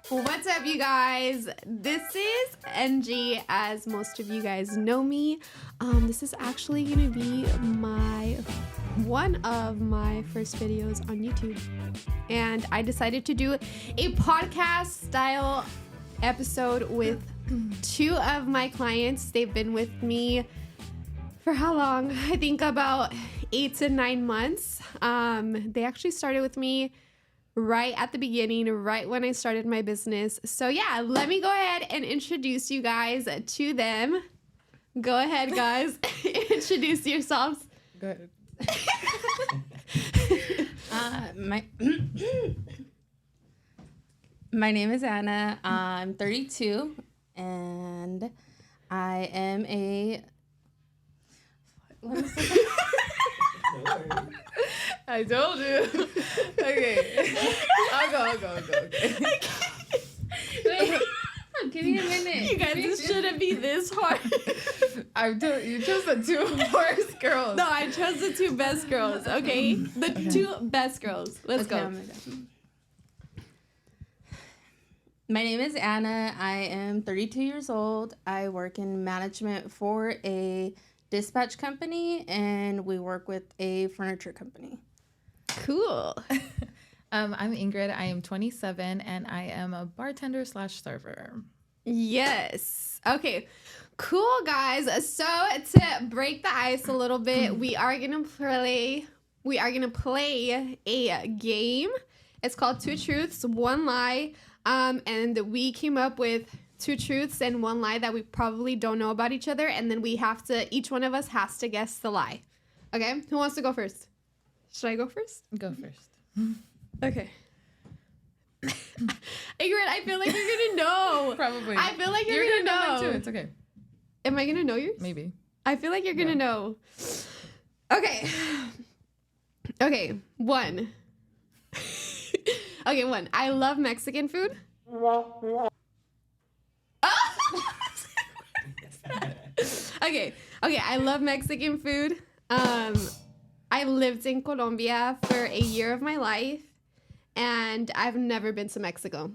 What's up, you guys? This is Engie, as most of you guys know me. This is actually going to be one of my first videos on YouTube. And I decided to do a podcast style episode with two of my clients. They've been with me for how long? I think about 8 to 9 months. They actually started with me right at the beginning, right when I started my business. So yeah, let me go ahead and introduce you guys to them. Go ahead, guys. Introduce yourselves. Go ahead. My name is Anna. I'm 32, and I am a... What is it? I told you. Okay. I'll go. Okay. Wait, give me a minute. You guys, this shouldn't be this hard. You chose the two worst girls. No, I chose the two best girls, okay? The two best girls. Let's go. My name is Anna. I am 32 years old. I work in management for a dispatch company, and we work with a furniture company. Cool. I'm Ingrid. I am 27, and I am a bartender / server. Yes. Okay. Cool, guys. So to break the ice a little bit, we are gonna play a game. It's called Two Truths, One Lie. And we came up with 2 truths and 1 lie that we probably don't know about each other, and then each one of us has to guess the lie. Okay? Who wants to go first? Should I go first? Go first. Okay. Ingrid, I feel like you're gonna know. Probably. I feel like you're gonna know. Mine too. It's okay. Am I gonna know yours? Maybe. I feel like you're gonna know. Okay. Okay. 1. Okay, 1. I love Mexican food. Okay. I love Mexican food. I lived in Colombia for a year of my life, and I've never been to Mexico.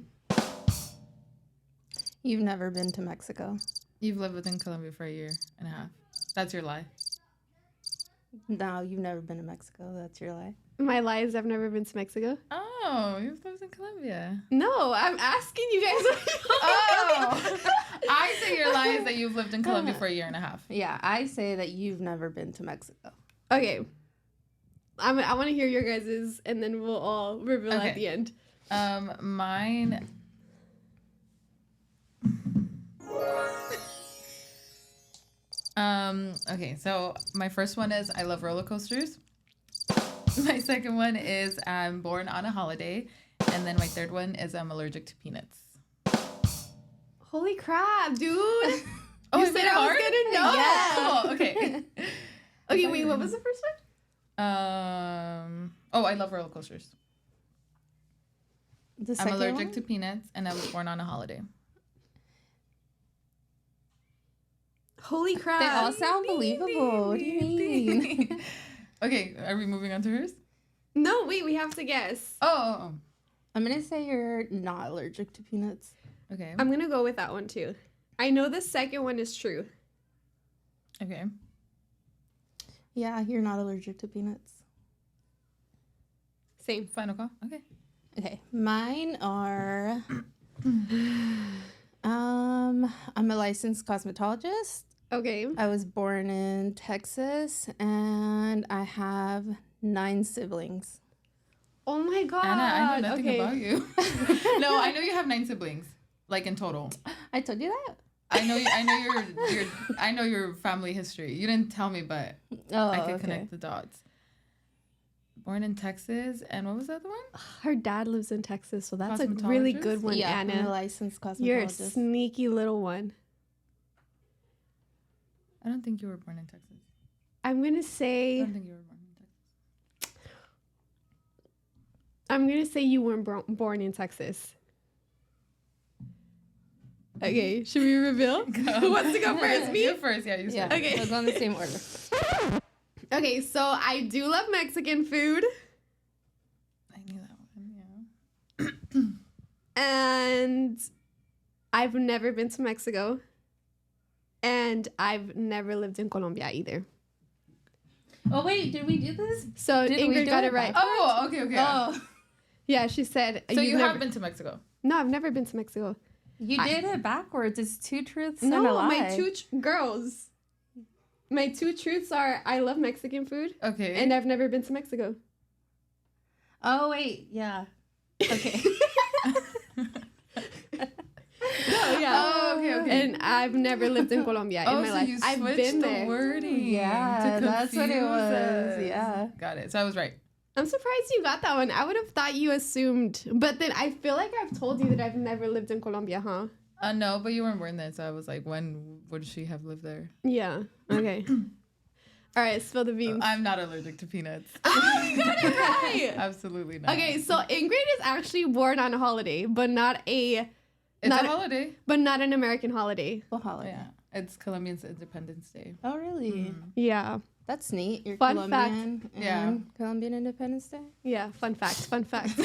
You've never been to Mexico? You've lived within Colombia for a year and a half. That's your lie. No, you've never been to Mexico. That's your lie. My lie is I've never been to Mexico. Oh, you've lived in Colombia. No, I'm asking you guys. Oh, I say your lie is that you've lived in Colombia for a year and a half. Yeah, I say that you've never been to Mexico. Okay. I want to hear your guys's, and then we'll all reveal at the end. Mine. Okay, so my first one is I love roller coasters. My second one is I'm born on a holiday. And then my third one is I'm allergic to peanuts. Holy crap, dude. Oh, you said I was gonna know. Yeah. Oh, okay. Okay, wait, what was the first one? I love roller coasters. I'm allergic to peanuts, and I was born on a holiday. Holy crap. They all sound believable. What do you mean? Okay, are we moving on to hers? No, wait, we have to guess. Oh. I'm going to say you're not allergic to peanuts. Okay. I'm going to go with that one, too. I know the second one is true. Okay. Yeah, you're not allergic to peanuts. Same. Final call? Okay. Okay, mine are... I'm a licensed cosmetologist. Okay. I was born in Texas, and I have 9 siblings. Oh my god. Anna, I know nothing about you. No, I know you have 9 siblings, like in total. I told you that? I know your family history. You didn't tell me, but I could connect the dots. Born in Texas, and what was the other one? Her dad lives in Texas, so that's a really good one, yeah, Anna. I'm a licensed cosmetologist. You're a sneaky little one. I don't think you were born in Texas. I'm gonna say. I don't think you were born in Texas. I'm gonna say you weren't born in Texas. Okay, should we reveal? Who wants to go first? Me? You first, yeah. You start. Okay. We'll go in the same order. Okay, so I do love Mexican food. I knew that one, yeah. And I've never been to Mexico. And I've never lived in Colombia either. Oh, wait, did we do this? So Did we Ingrid do got it it right. Oh, okay. Oh, Yeah, she said. So you never... have been to Mexico? No, I've never been to Mexico. you did it backwards. It's 2 truths and a No, lie. my girls. My 2 truths are I love Mexican food. Okay. And I've never been to Mexico. Oh, wait, yeah. Okay. Oh, yeah. Oh, okay. And I've never lived in Colombia in my so life. you I've switched been the there. wording. Yeah, to that's what it confuse was. us. Yeah. Got it. So I was right. I'm surprised you got that one. I would have thought you assumed. But then I feel like I've told you that I've never lived in Colombia, huh? No, but you weren't born there, so I was like, when would she have lived there? Yeah. Okay. All right, spill the beans. I'm not allergic to peanuts. Oh, you got it right. Absolutely not. Okay, so Ingrid is actually born on a holiday, but not It's not a holiday. but not an American holiday. What holiday? Yeah. It's Colombian's Independence Day. Oh, really? Mm. Yeah. That's neat. You're Fun Colombian. fact. And Yeah. Colombian Independence Day. Yeah, fun fact, fun fact.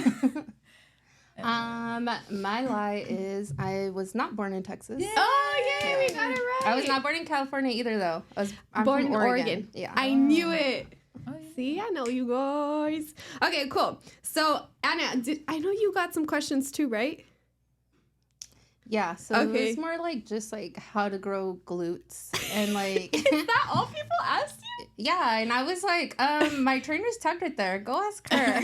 My lie is I was not born in Texas. Oh, yay, we got it right. I was not born in California either, though. I'm born from in Oregon. Yeah. I knew it. Oh, yeah. See, I know you guys. Okay, cool. So, Anna, I know you got some questions too, right? Yeah, so Okay. it's more like just like how to grow glutes and like Is that all people asked you? yeah, and I was like, my trainer's tagged right there. Go ask her.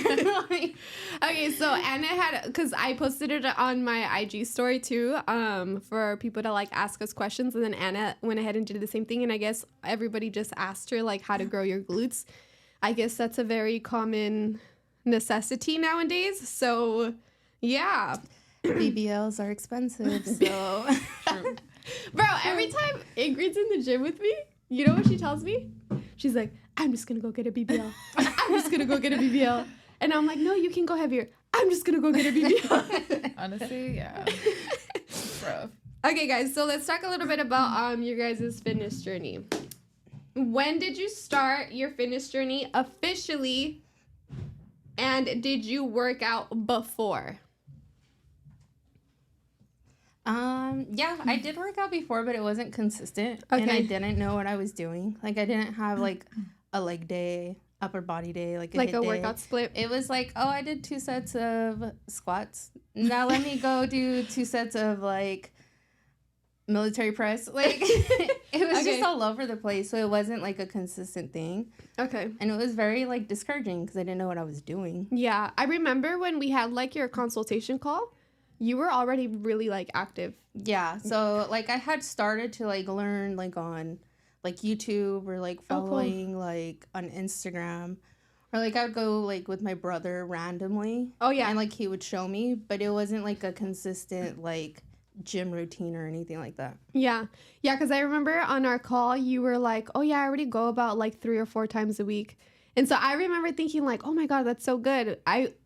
Okay, so Anna had, because I posted it on my IG story too, for people to like ask us questions, and then Anna went ahead and did the same thing, and I guess everybody just asked her like how to grow your glutes. I guess that's a very common necessity nowadays. So, yeah. BBLs are expensive, so True. Bro, every time Ingrid's in the gym with me, you know what she tells me? She's like, I'm just gonna go get a BBL. I'm just gonna go get a BBL. And I'm like, no, you can go heavier. I'm just gonna go get a BBL. Honestly, yeah. It's rough. Okay, guys, so let's talk a little bit about your guys' fitness journey. When did you start your fitness journey officially? And did you work out before? Yeah, I did work out before, but it wasn't consistent. Okay. And I didn't know what I was doing. Like I didn't have like a leg day, upper body day, like a Like hit a day. workout split? It was like, oh, I did 2 sets of squats. Now let me go do 2 sets of like military press. Like it was Okay. just all over the place. So it wasn't like a consistent thing. Okay. And it was very like discouraging because I didn't know what I was doing. Yeah, I remember when we had like your consultation call, you were already really like active. Yeah. So like I had started to like learn like on like YouTube or like Oh, cool. following like on Instagram. Or like I would go like with my brother randomly. Oh, yeah. And like he would show me, but it wasn't like a consistent like gym routine or anything like that. Yeah. Yeah, because I remember on our call, you were like, oh, yeah, I already go about like 3 or 4 times a week. And so I remember thinking like, oh my God, that's so good.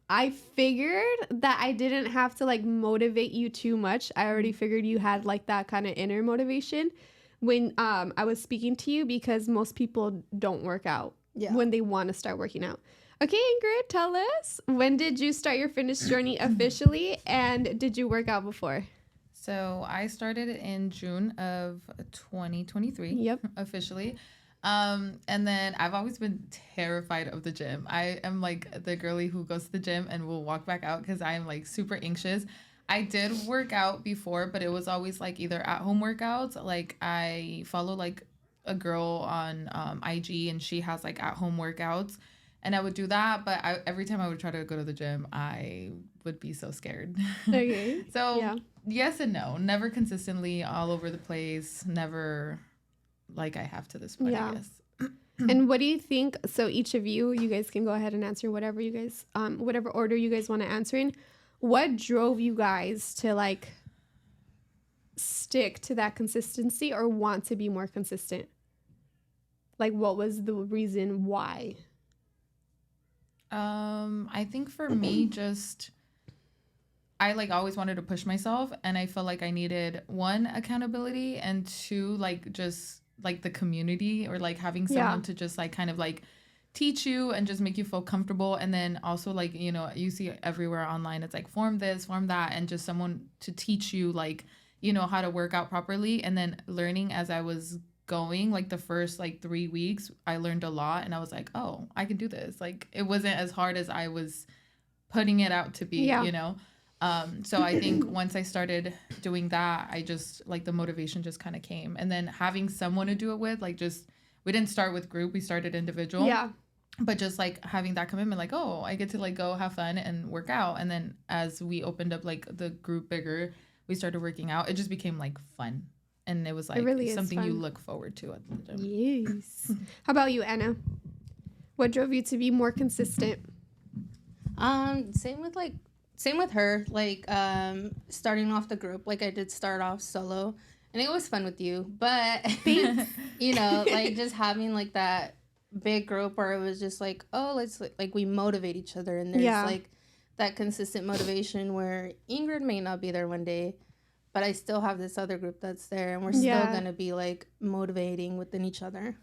I figured that I didn't have to like motivate you too much. I already figured you had like that kind of inner motivation when I was speaking to you, because most people don't work out when they want to start working out. Okay, Ingrid, tell us, when did you start your fitness journey officially, and did you work out before? So I started in June of 2023. Yep. Officially. And then I've always been terrified of the gym. I am like the girly who goes to the gym and will walk back out because I'm like super anxious. I did work out before, but it was always like either at home workouts. Like I follow like a girl on IG, and she has like at home workouts, and I would do that. But every time I would try to go to the gym, I would be so scared. Okay. So Yeah. yes and no, never consistently, all over the place, never like I have to this point, Yeah. I guess. And what do you think? So each of you guys can go ahead and answer whatever you guys, whatever order you guys want to answer in. What drove you guys to like stick to that consistency or want to be more consistent? Like, what was the reason why? I think for me, just I like always wanted to push myself, and I felt like I needed 1, accountability, and 2, like just like the community, or like having someone to just like kind of like teach you and just make you feel comfortable. And then also, like, you know, you see everywhere online, it's like form this, form that, and just someone to teach you, like, you know, how to work out properly. And then learning as I was going, like the first like 3 weeks, I learned a lot, and I was like, oh, I can do this. Like, it wasn't as hard as I was putting it out to be, you know. So I think once I started doing that, I just, like, the motivation just kind of came. And then having someone to do it with, like, just, we didn't start with group, we started individual. Yeah. But just, like, having that commitment, like, oh, I get to, like, go have fun and work out. And then as we opened up, like, the group bigger, we started working out. It just became, like, fun. And it was, like, really something fun. You look forward to at the gym. Yes. How about you, Anna? What drove you to be more consistent? Same with her. Like, starting off the group, like I did start off solo, and it was fun with you. But you know, like just having like that big group where it was just like, oh, let's like we motivate each other, and there's like that consistent motivation where Ingrid may not be there one day, but I still have this other group that's there, and we're still gonna be like motivating within each other.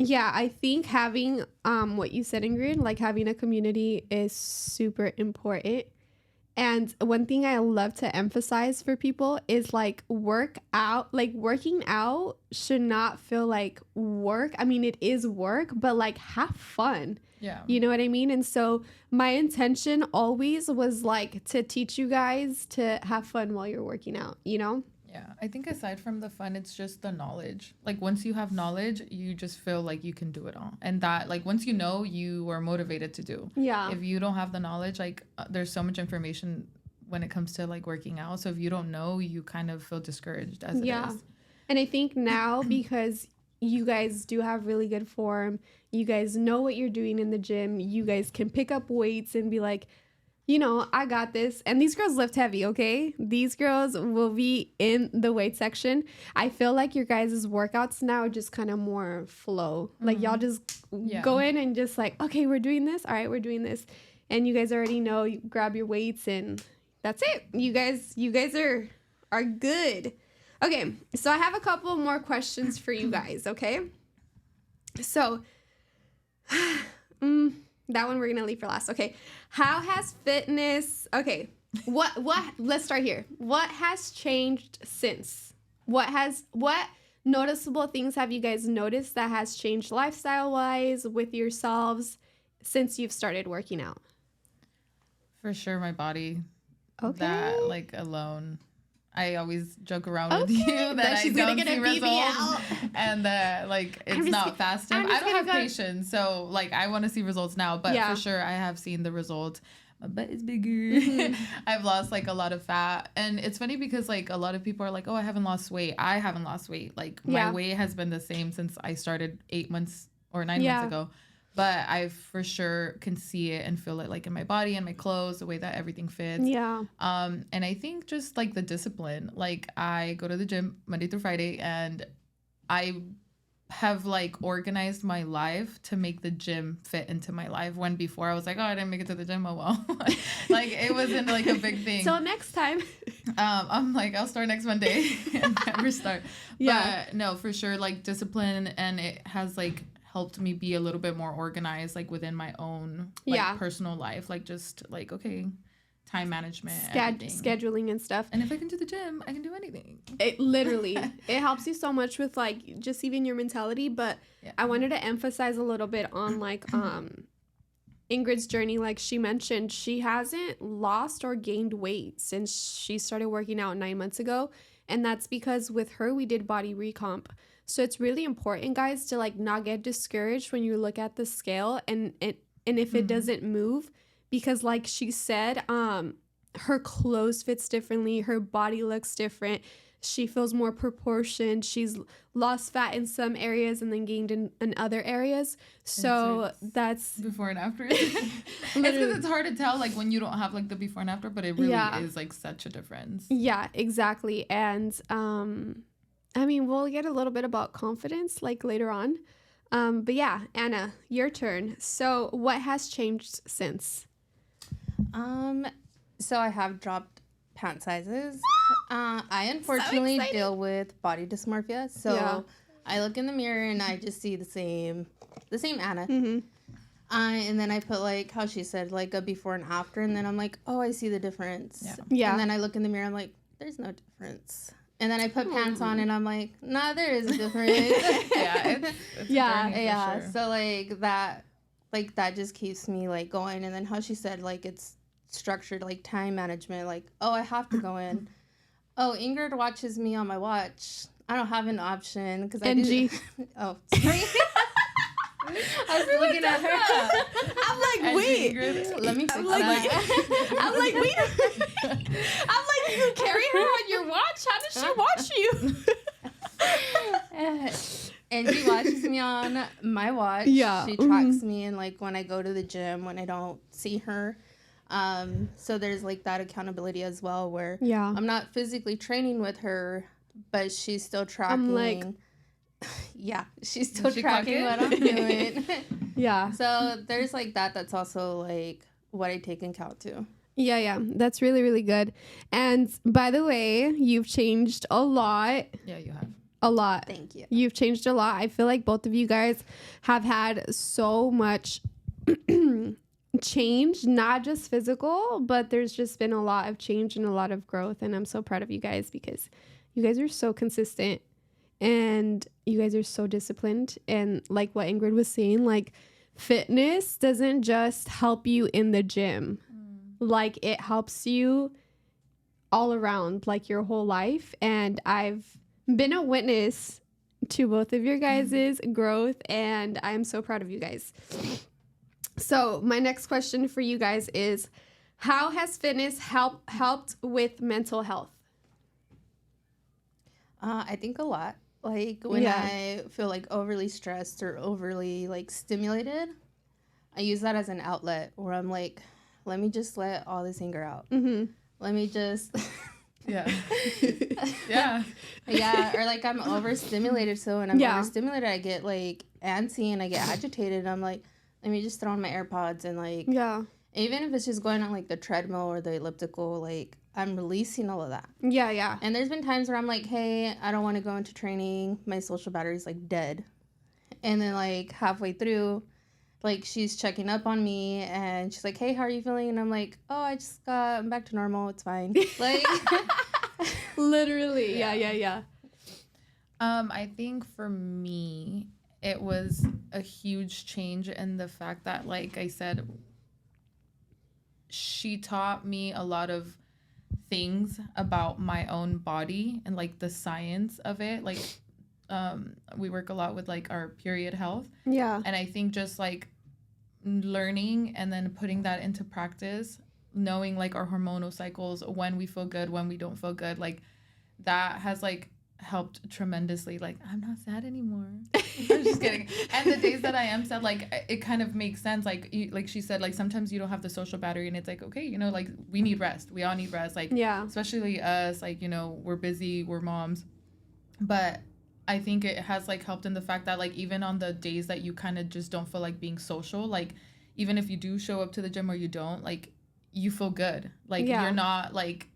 Yeah, I think having what you said, Ingrid, like having a community is super important. And one thing I love to emphasize for people is like working out should not feel like work. I mean, it is work, but like have fun. Yeah. You know what I mean? And so my intention always was like to teach you guys to have fun while you're working out, you know? Yeah, I think aside from the fun, it's just the knowledge. Like, once you have knowledge, you just feel like you can do it all. And that, like, once you know, you are motivated to do. Yeah. If you don't have the knowledge, like, there's so much information when it comes to, like, working out. So if you don't know, you kind of feel discouraged as it is. And I think now, because you guys do have really good form, you guys know what you're doing in the gym, you guys can pick up weights and be like, you know, I got this. And these girls lift heavy, okay? These girls will be in the weight section. I feel like your guys' workouts now are just kind of more flow. Like, y'all just go in and just like, okay, we're doing this. All right, we're doing this. And you guys already know, you grab your weights and that's it. You guys are good. Okay, so I have a couple more questions for you guys, okay? So, that one we're gonna leave for last. Okay, how has fitness? Okay, what? Let's start here. What has changed since? What noticeable things have you guys noticed that has changed lifestyle wise with yourselves since you've started working out? For sure, my body. Okay. That, like, alone. I always joke around with you that I she's don't gonna get see a results, and like it's not fast enough. I don't have patience, so like I want to see results now. But for sure, I have seen the results. My butt is bigger. I've lost like a lot of fat, and it's funny because like a lot of people are like, "Oh, I haven't lost weight." I haven't lost weight. Like my weight has been the same since I started 8 months or 9 months ago. But I for sure can see it and feel it like in my body and my clothes, the way that everything fits. Yeah. And I think just like the discipline, like I go to the gym Monday through Friday, and I have like organized my life to make the gym fit into my life, when before I was like, oh, I didn't make it to the gym, oh well. Like it wasn't like a big thing. Till next time. I'm like, I'll start next Monday and never start. But no, for sure, like discipline, and it has like helped me be a little bit more organized, like within my own like personal life, like just like, okay, time management, scheduling and stuff. And if I can do the gym, I can do anything. It literally it helps you so much with like just even your mentality. But I wanted to emphasize a little bit on like Ingrid's journey. Like she mentioned, she hasn't lost or gained weight since she started working out 9 months ago, and that's because with her we did body recomp. So it's really important, guys, to like not get discouraged when you look at the scale and if it doesn't move, because like she said, her clothes fits differently, her body looks different, she feels more proportioned, she's lost fat in some areas and then gained in other areas. So that's before and after. It's because it's hard to tell like when you don't have like the before and after, but it really is like such a difference. Yeah, exactly. And I mean, we'll get a little bit about confidence like later on. But yeah, Anna, your turn. So what has changed since? So I have dropped pant sizes. I unfortunately deal with body dysmorphia. So I look in the mirror and I just see the same Anna. Mm-hmm. And then I put like how she said like a before and after, and then I'm like, oh, I see the difference. Yeah. And then I look in the mirror, I'm like, there's no difference. And then I put pants on, and I'm like, nah, there is a difference. It's yeah. Sure. So like that just keeps me like going. And then how she said like it's structured like time management. Like, oh, I have to go in. Oh, Ingrid watches me on my watch. I don't have an option because I do. Oh, sorry. I was looking at her. I'm like, wait. Let me fix that. I'm like, wait a minute. I'm like, you carry her on your watch? How does she watch you? And she watches me on my watch. Yeah. She tracks me, and like when I go to the gym, when I don't see her. So there's like that accountability as well, where I'm not physically training with her, but she's still tracking. I'm like, yeah, she's still tracking what I'm doing. Yeah. So there's like that. That's also like what I take in account too. Yeah. That's really, really good. And by the way, you've changed a lot. Yeah, you have. A lot. Thank you. You've changed a lot. I feel like both of you guys have had so much change, not just physical, but there's just been a lot of change and a lot of growth. And I'm so proud of you guys because you guys are so consistent. And you guys are so disciplined. And like what Ingrid was saying, like fitness doesn't just help you in the gym. Like it helps you all around, like your whole life. And I've been a witness to both of your guys' growth. And I'm so proud of you guys. So my next question for you guys is, how has fitness helped with mental health? I think a lot. Like when I feel like overly stressed or overly like stimulated, I use that as an outlet where I'm like, let me just let all this anger out. Mm-hmm. Let me just yeah. Or like I'm overstimulated, so when I'm overstimulated I get like antsy and I get agitated. I'm like, let me just throw on my AirPods and like even if it's just going on like the treadmill or the elliptical, like I'm releasing all of that. Yeah. And there's been times where I'm like, hey, I don't want to go into training. My social battery's like dead. And then like halfway through, like she's checking up on me and she's like, hey, how are you feeling? And I'm like, oh, I'm back to normal. It's fine. Like literally. Yeah. I think for me, it was a huge change in the fact that, like I said, she taught me a lot of things about my own body and like the science of it. Like we work a lot with like our period health. Yeah. And I think just like learning and then putting that into practice, knowing like our hormonal cycles, when we feel good, when we don't feel good, like that has like helped tremendously. Like I'm not sad anymore. I'm just kidding. And the days that I am sad, like it kind of makes sense. Like like she said, like sometimes you don't have the social battery and it's like, okay, you know, like we need rest. We all need rest. Like especially us, like, you know, we're busy, we're moms. But I think it has like helped in the fact that like even on the days that you kind of just don't feel like being social, like even if you do show up to the gym or you don't, like you feel good. Like you're not like,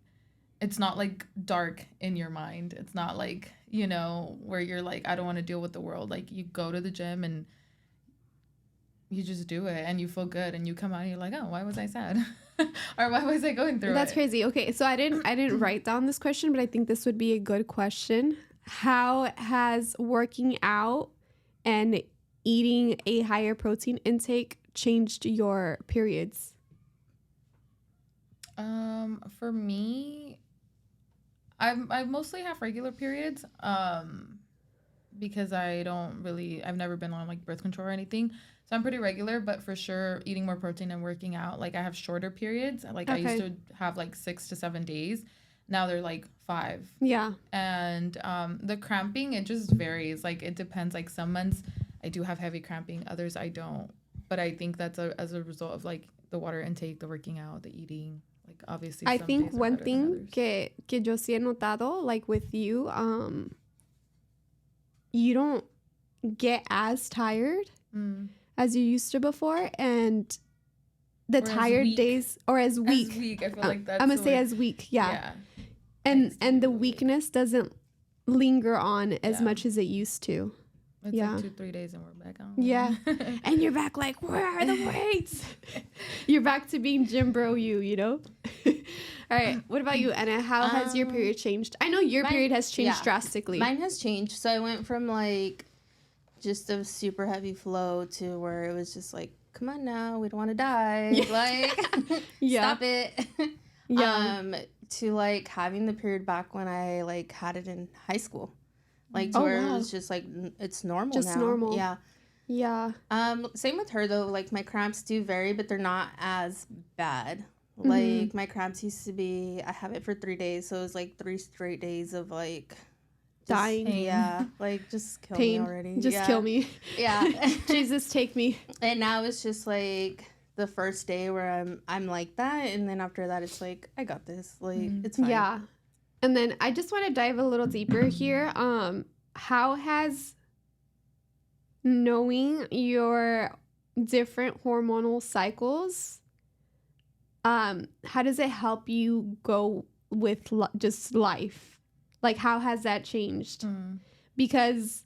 it's not like dark in your mind. It's not like, you know, where you're like, I don't want to deal with the world. Like you go to the gym and you just do it and you feel good and you come out and you're like, oh, why was I sad? Or why was I going through That's crazy. Okay, so I didn't write down this question, but I think this would be a good question. How has working out and eating a higher protein intake changed your periods? For me, I mostly have regular periods, because I've never been on like birth control or anything. So I'm pretty regular, but for sure eating more protein and working out, like I have shorter periods. Like I used to have like 6 to 7 days. Now they're like 5. Yeah. And the cramping, it just varies. Like it depends. Like some months I do have heavy cramping, others I don't. But I think that's as a result of like the water intake, the working out, the eating. Like obviously I think one thing que yo sí he notado, like with you, you don't get as tired as you used to before, and the tired days, or as weak. I feel like that's I'm gonna say as weak, yeah. And the weakness doesn't linger on as much as it used to. It's like 2-3 days and we're back on. Yeah. And you're back like, where are the weights? You're back to being gym bro you know? All right. What about you, Anna? How has your period changed? I know your period has changed drastically. Mine has changed. So I went from like just a super heavy flow to where it was just like, come on now, we don't want to die. Like, stop it. To like having the period back when I like had it in high school. Like, to where it was just, like, it's normal now. Just normal. Yeah. Yeah. Same with her, though. Like, my cramps do vary, but they're not as bad. Mm-hmm. Like, my cramps used to be, I have it for 3 days, so it was, like, 3 straight days of, like... dying. Yeah. Like, just kill me already. Just kill me. Yeah. Jesus, take me. And now it's just, like... the first day where I'm like that, and then after that, it's like, I got this. Like, it's fine. Yeah. And then I just want to dive a little deeper here. How has knowing your different hormonal cycles, how does it help you go with just life? Like, how has that changed? Because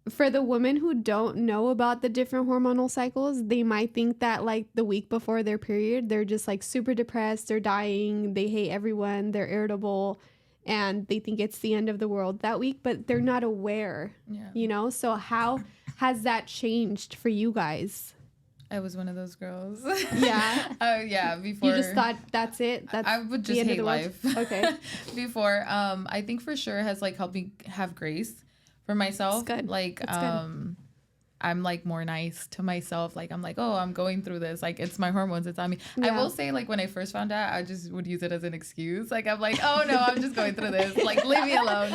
for the women who don't know about the different hormonal cycles, they might think that like the week before their period, they're just like super depressed, they're dying, they hate everyone, they're irritable, and they think it's the end of the world that week, but they're not aware, you know? So how has that changed for you guys? I was one of those girls. Yeah. Yeah, before. You just thought that's it? That's I would just hate life. Okay. Before, I think for sure has like helped me have grace for myself. That's good. Like, That's good. I'm like more nice to myself. Like, I'm like, oh, I'm going through this. Like, it's my hormones. It's on me. Yeah. I will say, like, when I first found out, I just would use it as an excuse. Like, I'm like, oh no, I'm just going through this. Like, leave me alone.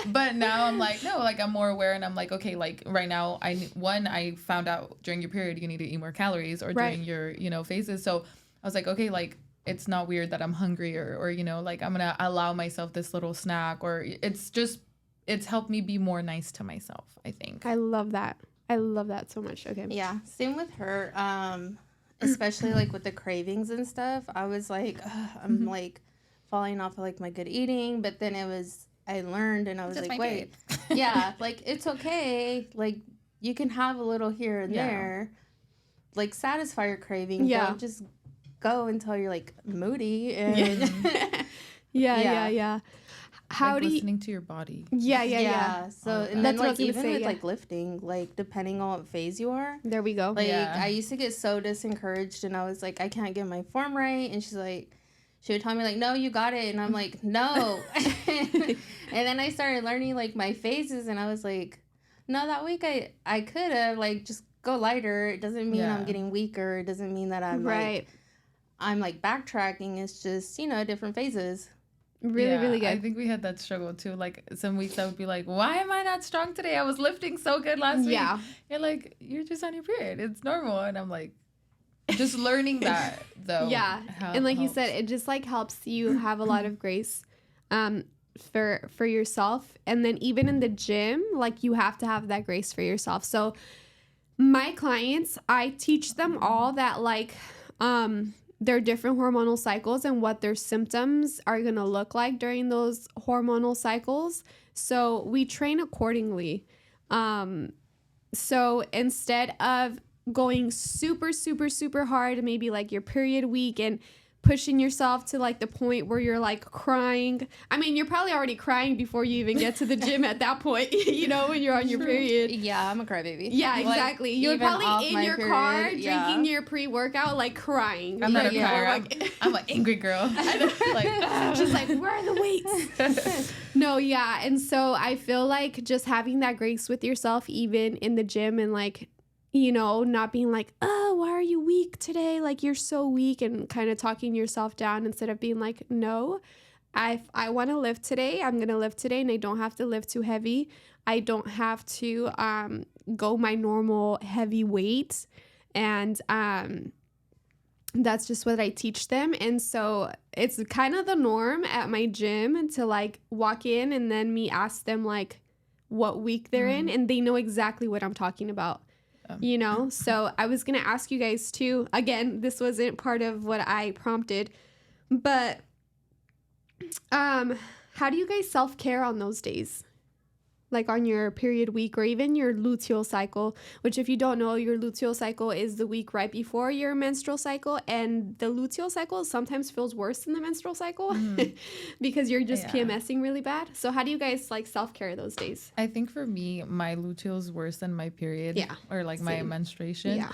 But now I'm like, no, like, I'm more aware, and I'm like, okay, like right now, I found out during your period, you need to eat more calories, or during your, phases. So I was like, okay, like, it's not weird that I'm hungry, or like, I'm gonna allow myself this little snack, or it's helped me be more nice to myself, I think. I love that. I love that so much. Okay. Yeah, same with her. Especially like with the cravings and stuff. I was like, I'm like falling off of like my good eating, but then I learned, and I was like, wait, yeah, like it's okay. Like you can have a little here and there, like satisfy your craving. Yeah. Don't just go until you're like moody and yeah. How like do you listening to your body? Yeah. So and then like even with say, like lifting, like depending on what phase you are. There we go. Like I used to get so disencouraged, and I was like, I can't get my form right, and she's like, she would tell me like, no, you got it, and I'm like, no. And then I started learning like my phases, and I was like, no, that week I could have like just go lighter. It doesn't mean I'm getting weaker. It doesn't mean that I'm I'm like backtracking. It's just different phases. Really good. I think we had that struggle too. Like some weeks I would be like, why am I not strong today? I was lifting so good last week. Yeah. You're like, you're just on your period. It's normal. And I'm like, just learning that though. Yeah. And like helps. You said, it just like helps you have a lot of grace for yourself. And then even in the gym, like you have to have that grace for yourself. So my clients, I teach them all that like their different hormonal cycles and what their symptoms are going to look like during those hormonal cycles. So we train accordingly. So instead of going super, super, super hard, maybe like your period week and pushing yourself to like the point where you're like crying. I mean, you're probably already crying before you even get to the gym at that point, when you're on your period. Yeah, I'm a crybaby. Yeah, exactly. Like, you're probably in your car drinking your pre-workout, like crying. I'm not a crier. I'm an angry girl. She's like, where are the weights? No, yeah. And so I feel like just having that grace with yourself, even in the gym, and like, not being like, oh, why are you weak today? Like, you're so weak, and kind of talking yourself down instead of being like, no, I want to lift today. I'm going to lift today, and I don't have to lift too heavy. I don't have to go my normal heavy weight. And that's just what I teach them. And so it's kind of the norm at my gym to like walk in and then me ask them like what week they're in, and they know exactly what I'm talking about. So I was going to ask you guys too. Again, this wasn't part of what I prompted, but how do you guys self-care on those days? like on your period week or even your luteal cycle, which if you don't know, your luteal cycle is the week right before your menstrual cycle, and the luteal cycle sometimes feels worse than the menstrual cycle because you're just PMSing really bad. So how do you guys like self-care those days? I think for me, my luteal is worse than my period or like my menstruation. Yeah.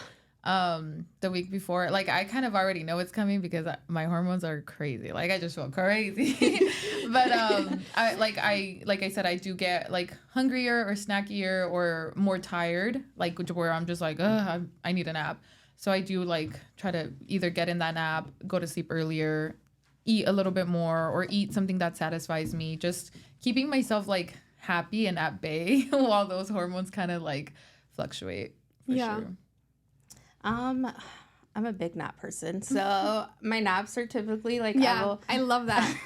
The week before, like I kind of already know it's coming because my hormones are crazy. Like I just feel crazy. But like I said, I do get like hungrier or snackier or more tired, like where I'm just like, I need a nap. So I do like try to either get in that nap, go to sleep earlier, eat a little bit more, or eat something that satisfies me. Just keeping myself like happy and at bay while those hormones kind of like fluctuate. For sure. I'm a big nap person, so my naps are typically like I love that.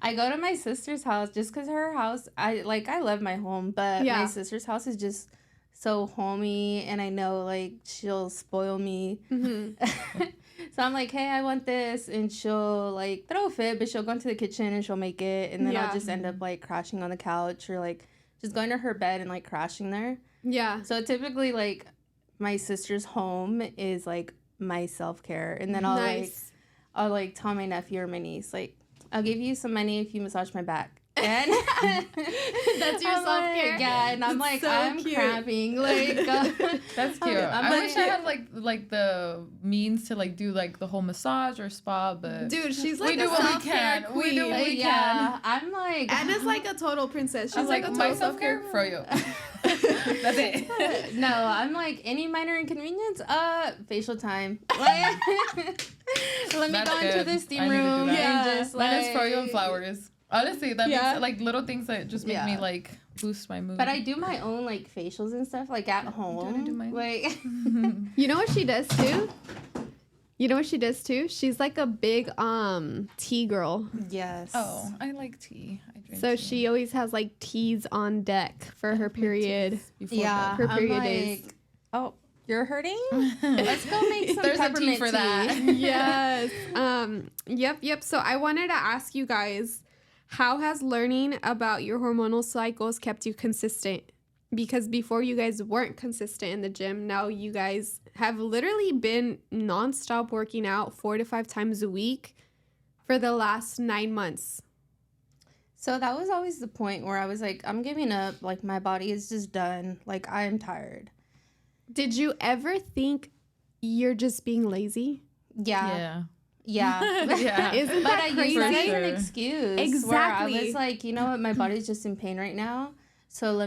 I go to my sister's house just because her house, I love my home, but my sister's house is just so homey, and I know like she'll spoil me. So I'm like, hey, I want this, and she'll like throw a fit, but she'll go into the kitchen and she'll make it, and then I'll just end up like crashing on the couch or like just going to her bed and like crashing there. Yeah. So typically like my sister's home is like my self-care, and then I'll tell my nephew or my niece, like, I'll give you some money if you massage my back. And that's your self-care. Yeah, and I'm like, so I'm cute. Cramping. Like, that's cute. I wish I had like the means to like do like the whole massage or spa, but dude, she's like we do what we can. Queen. We do what we can. I'm like, Anna's like a total princess. She's like a total my self-care for you. That's it. No, I'm like any minor inconvenience. Facial time. Like, let me go into the steam room and just like. Mine is for you and flowers. Honestly, that makes like little things that just make me like boost my mood. But I do my own like facials and stuff like at home. Do mine? Like, you know what she does too? She's like a big tea girl. Yes. Oh, I like tea. I drink so tea. she always has like teas on deck for her period. Yeah, her period days. Oh, you're hurting? Let's go make some peppermint tea for that. Yes. Yep. So I wanted to ask you guys, how has learning about your hormonal cycles kept you consistent? Because before you guys weren't consistent in the gym, now you guys have literally been nonstop working out 4 to 5 times a week for the last 9 months. So that was always the point where I was like, I'm giving up. Like, my body is just done. Like, I am tired. Did you ever think you're just being lazy? Yeah. Isn't that I crazy? used that as an excuse. Exactly. Where I was like, you know what, my body's just in pain right now, so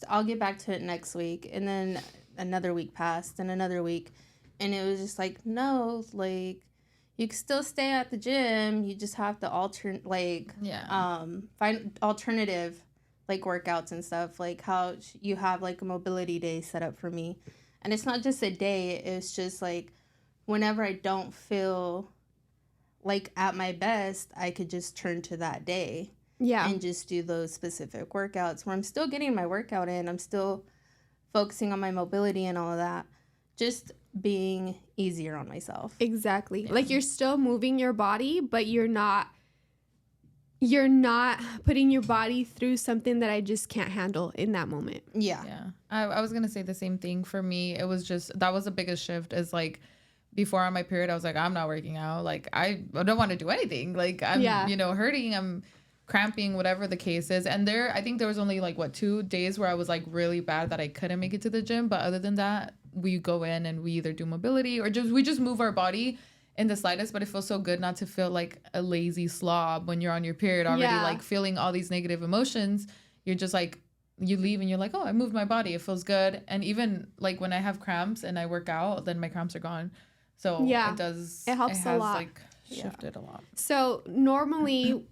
I'll get back to it next week. And then another week passed and another week, and it was just like, no, like, you can still stay at the gym, you just have to find alternative like workouts and stuff, like how you have like a mobility day set up for me. And it's not just a day, it's just like whenever I don't feel like at my best, I could just turn to that day and just do those specific workouts where I'm still getting my workout in. I'm still focusing on my mobility and all of that. Just being easier on myself. Exactly. Yeah. Like you're still moving your body, but you're not putting your body through something that I just can't handle in that moment. Yeah. I was going to say the same thing. For me, it was just, that was the biggest shift is like, before on my period, I was like, I'm not working out. Like, I don't want to do anything. Like, I'm, hurting. I'm cramping, whatever the case is. And I think there was only like, 2 days where I was like really bad that I couldn't make it to the gym. But other than that, we go in and we either do mobility or we just move our body in the slightest. But it feels so good not to feel like a lazy slob when you're on your period already, like feeling all these negative emotions. You're just like, you leave and you're like, oh, I moved my body. It feels good. And even like when I have cramps and I work out, then my cramps are gone. So it helps a lot. Like shifted a lot. So normally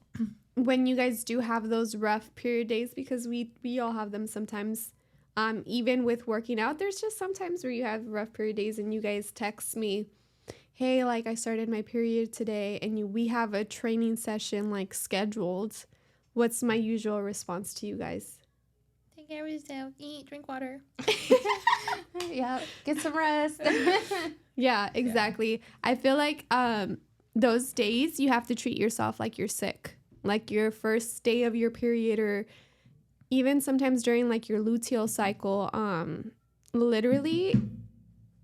when you guys do have those rough period days, because we all have them sometimes, even with working out, there's just sometimes where you have rough period days and you guys text me, hey, like I started my period today and we have a training session like scheduled. What's my usual response to you guys? Take care of yourself, eat, drink water. Get some rest. Yeah, exactly. Yeah. I feel like those days you have to treat yourself like you're sick. Like your first day of your period or even sometimes during like your luteal cycle, literally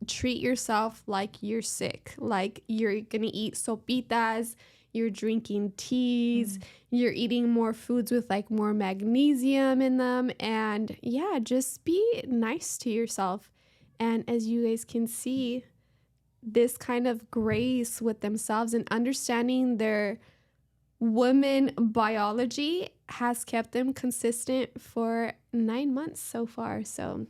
treat yourself like you're sick. Like you're gonna eat sopitas, you're drinking teas, you're eating more foods with like more magnesium in them, and yeah, just be nice to yourself. And as you guys can see, this kind of grace with themselves and understanding their woman biology has kept them consistent for 9 months so far. So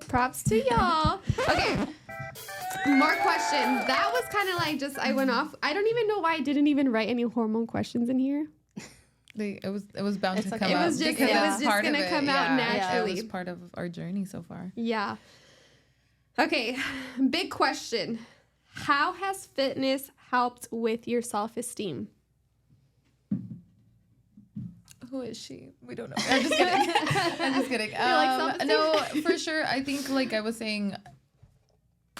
props to y'all. Okay, more questions. That was kind of like just I went off. I don't even know why I didn't even write any hormone questions in here. It was bound to come out. It was just gonna come out naturally. It was part of our journey so far. Yeah. Okay, big question. How has fitness helped with your self-esteem? Who is she? We don't know. I'm just kidding. I'm just kidding. No, for sure. I think, like I was saying,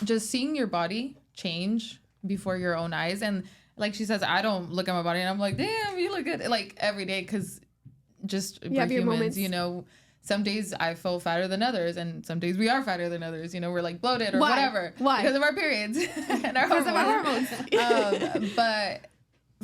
just seeing your body change before your own eyes. And like she says, I don't look at my body and I'm like, damn, you look good. Like every day, because just we're humans, moments. You know. Some days I feel fatter than others, and some days we are fatter than others. You know, we're like bloated or whatever. Why? Because of our periods and our hormones. But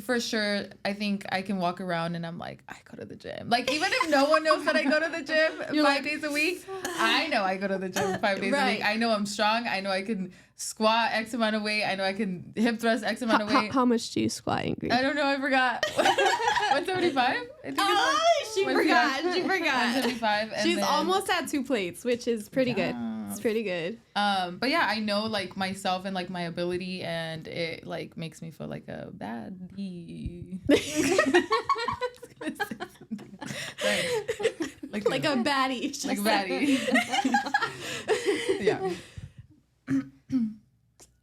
for sure, I think I can walk around and I'm like, I go to the gym. Like, even if no one knows that I go to the gym 5 days a week, I know I go to the gym 5 days a week. I know I'm strong. I know I can squat X amount of weight. I know I can hip thrust X amount of weight. How much do you squat, Ingrid? I don't know. I forgot. 175? She forgot. 175. She's almost at 2 plates, which is pretty good. It's pretty good. But yeah, I know like myself and like my ability, and it like makes me feel like a baddie. Like a baddie. Like a baddie. Yeah.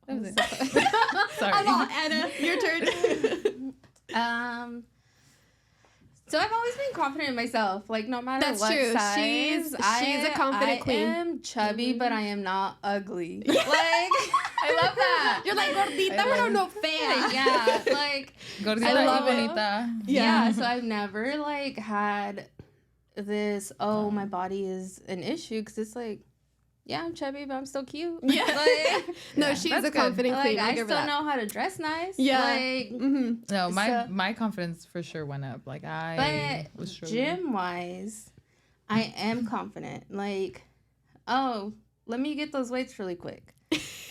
That was it. Sorry. Anna, your turn. So I've always been confident in myself. Like no matter That's what true. size, She's a confident queen. I am chubby, but I am not ugly. Like I love that. You're like gordita, pero no fea. Yeah, like gordita y bonita. Yeah, so I've never like had this. Oh, my body is an issue because it's like. Yeah, I'm chubby, but I'm still cute. Yeah. Like, no, she's a confident queen. Like, I still know how to dress nice. Yeah. Like, no, my confidence for sure went up. Like was gym wise, I am confident. Like, oh, let me get those weights really quick.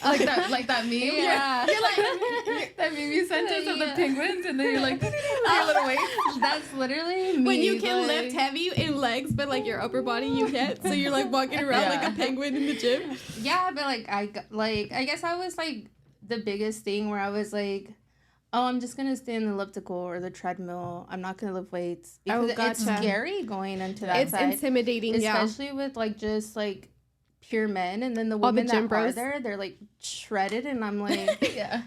Like that meme. Yeah. You're like that meme you sent us of the penguins, and then you're like your little weight. That's literally me. When you can lift heavy in legs, but like your upper body you can't, so you're like walking around like a penguin in the gym. Yeah, but I guess I was like the biggest thing where I was like, oh, I'm just gonna stay in the elliptical or the treadmill. I'm not gonna lift weights because it's scary going into that. It's intimidating, especially with like just like pure men, and then the women that are there, they're like shredded, and I'm like, yeah.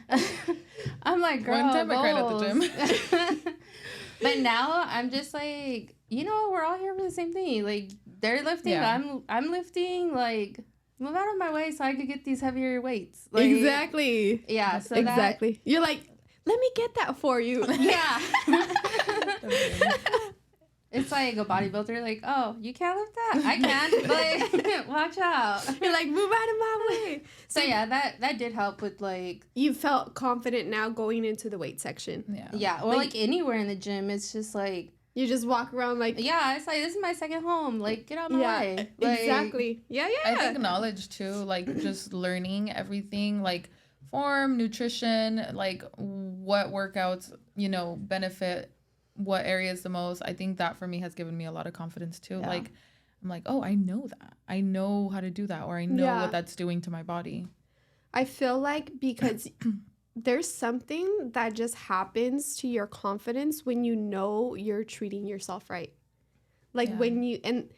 I'm like, girl, one time I cried at the gym. But now I'm just like, you know, we're all here for the same thing. Like they're lifting, I'm lifting. Like move out of my way so I could get these heavier weights. Like, exactly. Yeah. So exactly. You're like, let me get that for you. Yeah. It's like a bodybuilder, like, oh, you can't lift that? I can. Like, watch out. You're like, move out of my way. So yeah, that did help with like... You felt confident now going into the weight section. Yeah. Or like anywhere in the gym, it's just like... You just walk around like... Yeah, it's like, this is my second home. Like, get out of my way. Like, exactly. Yeah. I think knowledge too, like just learning everything, like form, nutrition, like what workouts, you know, benefit what areas the most. I think that for me has given me a lot of confidence too. Yeah. Like I'm like, oh, I know that. I know how to do that, or I know what that's doing to my body. I feel like because there's something that just happens to your confidence when you know you're treating yourself right. Like when you and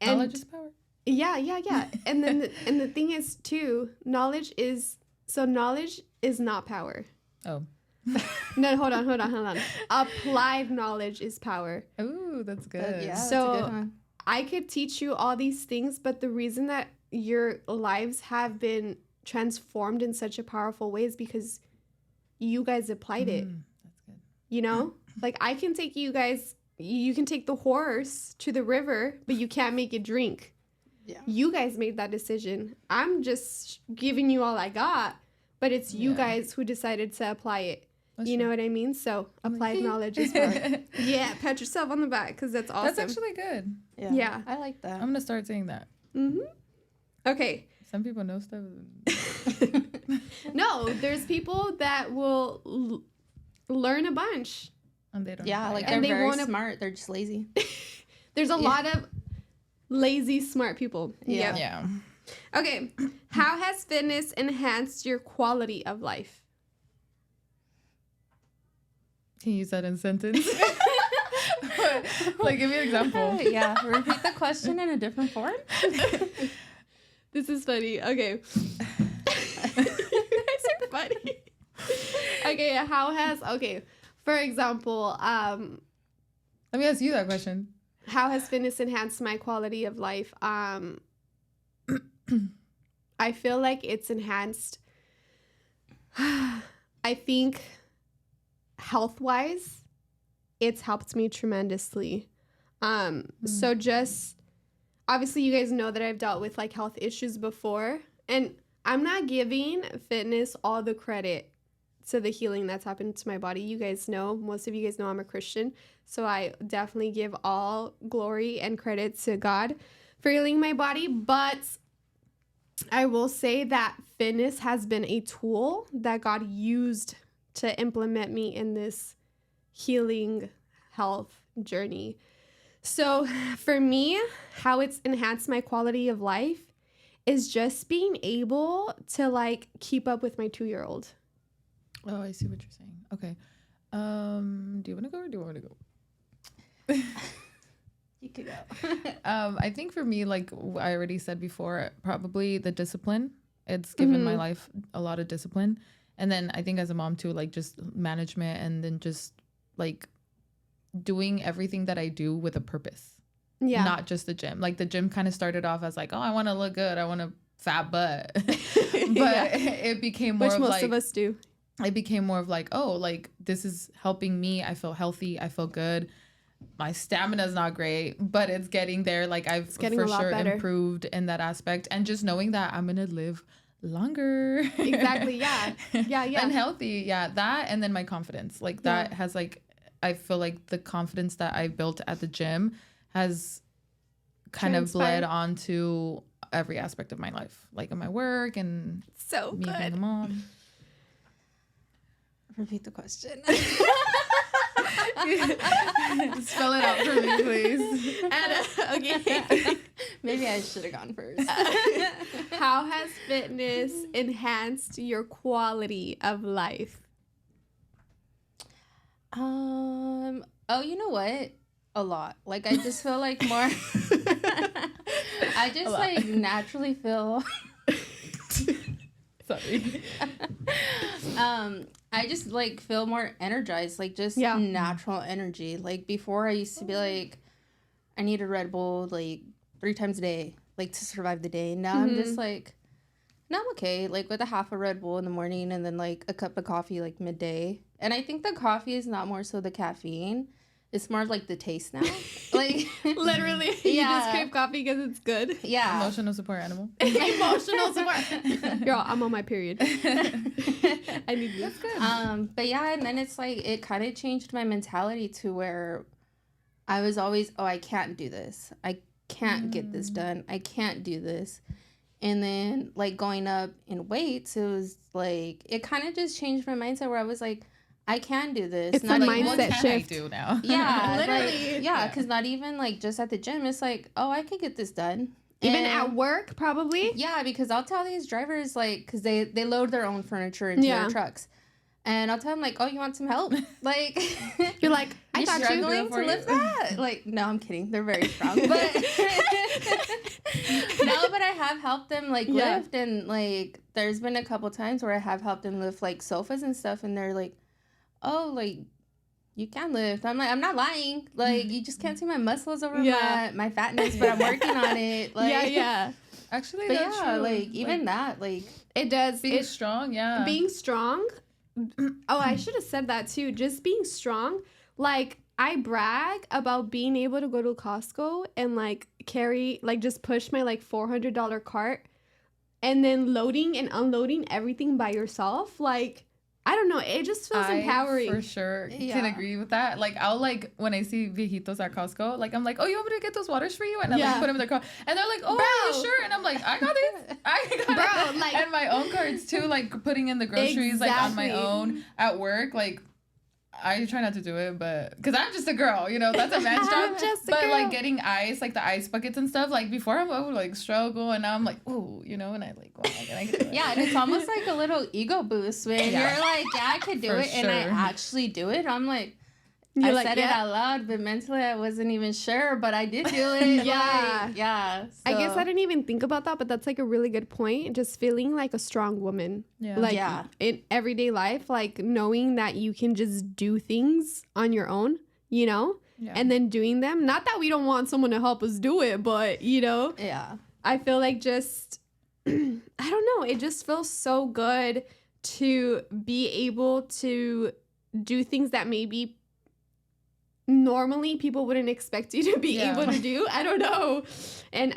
knowledge is power. Yeah. And then the thing is too, knowledge is not power. Oh. No, hold on. Applied knowledge is power. Ooh, that's good. Yeah, so that's a good one. I could teach you all these things, but the reason that your lives have been transformed in such a powerful way is because you guys applied it. That's good. You know? Like I can take you guys, you can take the horse to the river, but you can't make it drink. Yeah. You guys made that decision. I'm just giving you all I got, but it's you guys who decided to apply it. That's you know what I mean? So applied knowledge is power. Yeah, pat yourself on the back because that's awesome. That's actually good. Yeah. I like that. I'm going to start saying that. Mm-hmm. Okay. Some people know stuff. No, there's people that will learn a bunch. And they don't. Like they're very smart. They're just lazy. There's a lot of lazy, smart people. Yeah. Okay. How has fitness enhanced your quality of life? Can you use that in a sentence? Like, give me an example. Yeah. Repeat the question in a different form. This is funny. Okay. These are funny. Okay. For example, let me ask you that question. How has fitness enhanced my quality of life? I feel like it's enhanced. I think health-wise, it's helped me tremendously. So just obviously you guys know that I've dealt with like health issues before, and I'm not giving fitness all the credit to the healing that's happened to my body. You guys know, most of you guys know I'm a Christian, so I definitely give all glory and credit to God for healing my body. But I will say that fitness has been a tool that God used to implement me in this healing health journey. So for me, how it's enhanced my quality of life is just being able to like keep up with my 2-year-old. Oh, I see what you're saying. Okay. Do you want to go or do you want to go? You could go. I think for me, like I already said before, probably the discipline. It's given my life a lot of discipline. And then I think as a mom too, like just management and then just like doing everything that I do with a purpose. Yeah. Not just the gym. Like the gym kind of started off as like, oh, I want to look good. I want a fat butt. But it became more Which of most like, of us do. It became more of like, oh, like this is helping me. I feel healthy. I feel good. My stamina is not great, but it's getting there. Like I've for sure improved in that aspect. And just knowing that I'm going to live longer. Exactly. Yeah. And healthy. Yeah. That. And then my confidence. Like that has like, I feel like the confidence that I built at the gym has kind of bled onto every aspect of my life. Like in my work and so me being a mom. Repeat the question. Spell it out for me, please. Okay. Maybe I should have gone first. How has fitness enhanced your quality of life? Oh, you know what? A lot. Like I just feel like more. I just like naturally feel. Sorry. I just like feel more energized, like just natural energy. Like before I used to be like, I need a Red Bull like 3 times a day, like to survive the day. Now I'm just like, no, I'm okay. Like with a half a Red Bull in the morning and then like a cup of coffee like midday. And I think the coffee is not more so the caffeine. It's more of like the taste now. Like literally, you just crave coffee because it's good. Yeah. Emotional support animal. Emotional support. Girl, I'm on my period. I need you. That's good. But yeah, and then it's like it kind of changed my mentality to where I was always, oh, I can't do this. I can't get this done. I can't do this. And then like going up in weights, it was like it kind of just changed my mindset where I was like, I can do this. It's not a mindset shift. I do now. Yeah, literally. Like, because not even like just at the gym. It's like, oh, I can get this done. Even at work, probably. Yeah, because I'll tell these drivers like, because they load their own furniture into their trucks, and I'll tell them like, oh, you want some help? Like, you're like, I got struggling to lift that. Like, no, I'm kidding. They're very strong, but no, but I have helped them like lift, and like, there's been a couple times where I have helped them lift like sofas and stuff, and they're like, oh, like, you can lift. I'm like, I'm not lying. Like, you just can't see my muscles over my fatness, but I'm working on it. Like, Actually, but that's yeah, true. like, even that, like. It does. Being strong, Being strong. Oh, I should have said that too. Just being strong. Like, I brag about being able to go to Costco and like carry, like just push my like $400 cart and then loading and unloading everything by yourself. Like, I don't know. It just feels empowering. For sure can agree with that. Like, I'll like, when I see viejitos at Costco, like, I'm like, oh, you want me to get those waters for you? And I like put them in their car. And they're like, oh, are you sure? And I'm like, I got this. I got it. Like, and my own cards too, like putting in the groceries like on my own at work. Like, I try not to do it, but because I'm just a girl, you know, that's a man's job. But like getting ice, like the ice buckets and stuff, like before I would like struggle, and now I'm like, ooh, you know, and I like, well, I can do it. Yeah, and it's almost like a little ego boost when you're like, yeah, I could do it, and I actually do it. I'm like, I said it out loud, but mentally I wasn't even sure, but I did do it. Yeah. Like, yeah. So. I guess I didn't even think about that, but that's like a really good point. Just feeling like a strong woman. Yeah. Like in everyday life, like knowing that you can just do things on your own, you know? Yeah. And then doing them. Not that we don't want someone to help us do it, but, you know? Yeah. I feel like just, I don't know. It just feels so good to be able to do things that maybe normally people wouldn't expect you to be able to do. I don't know. And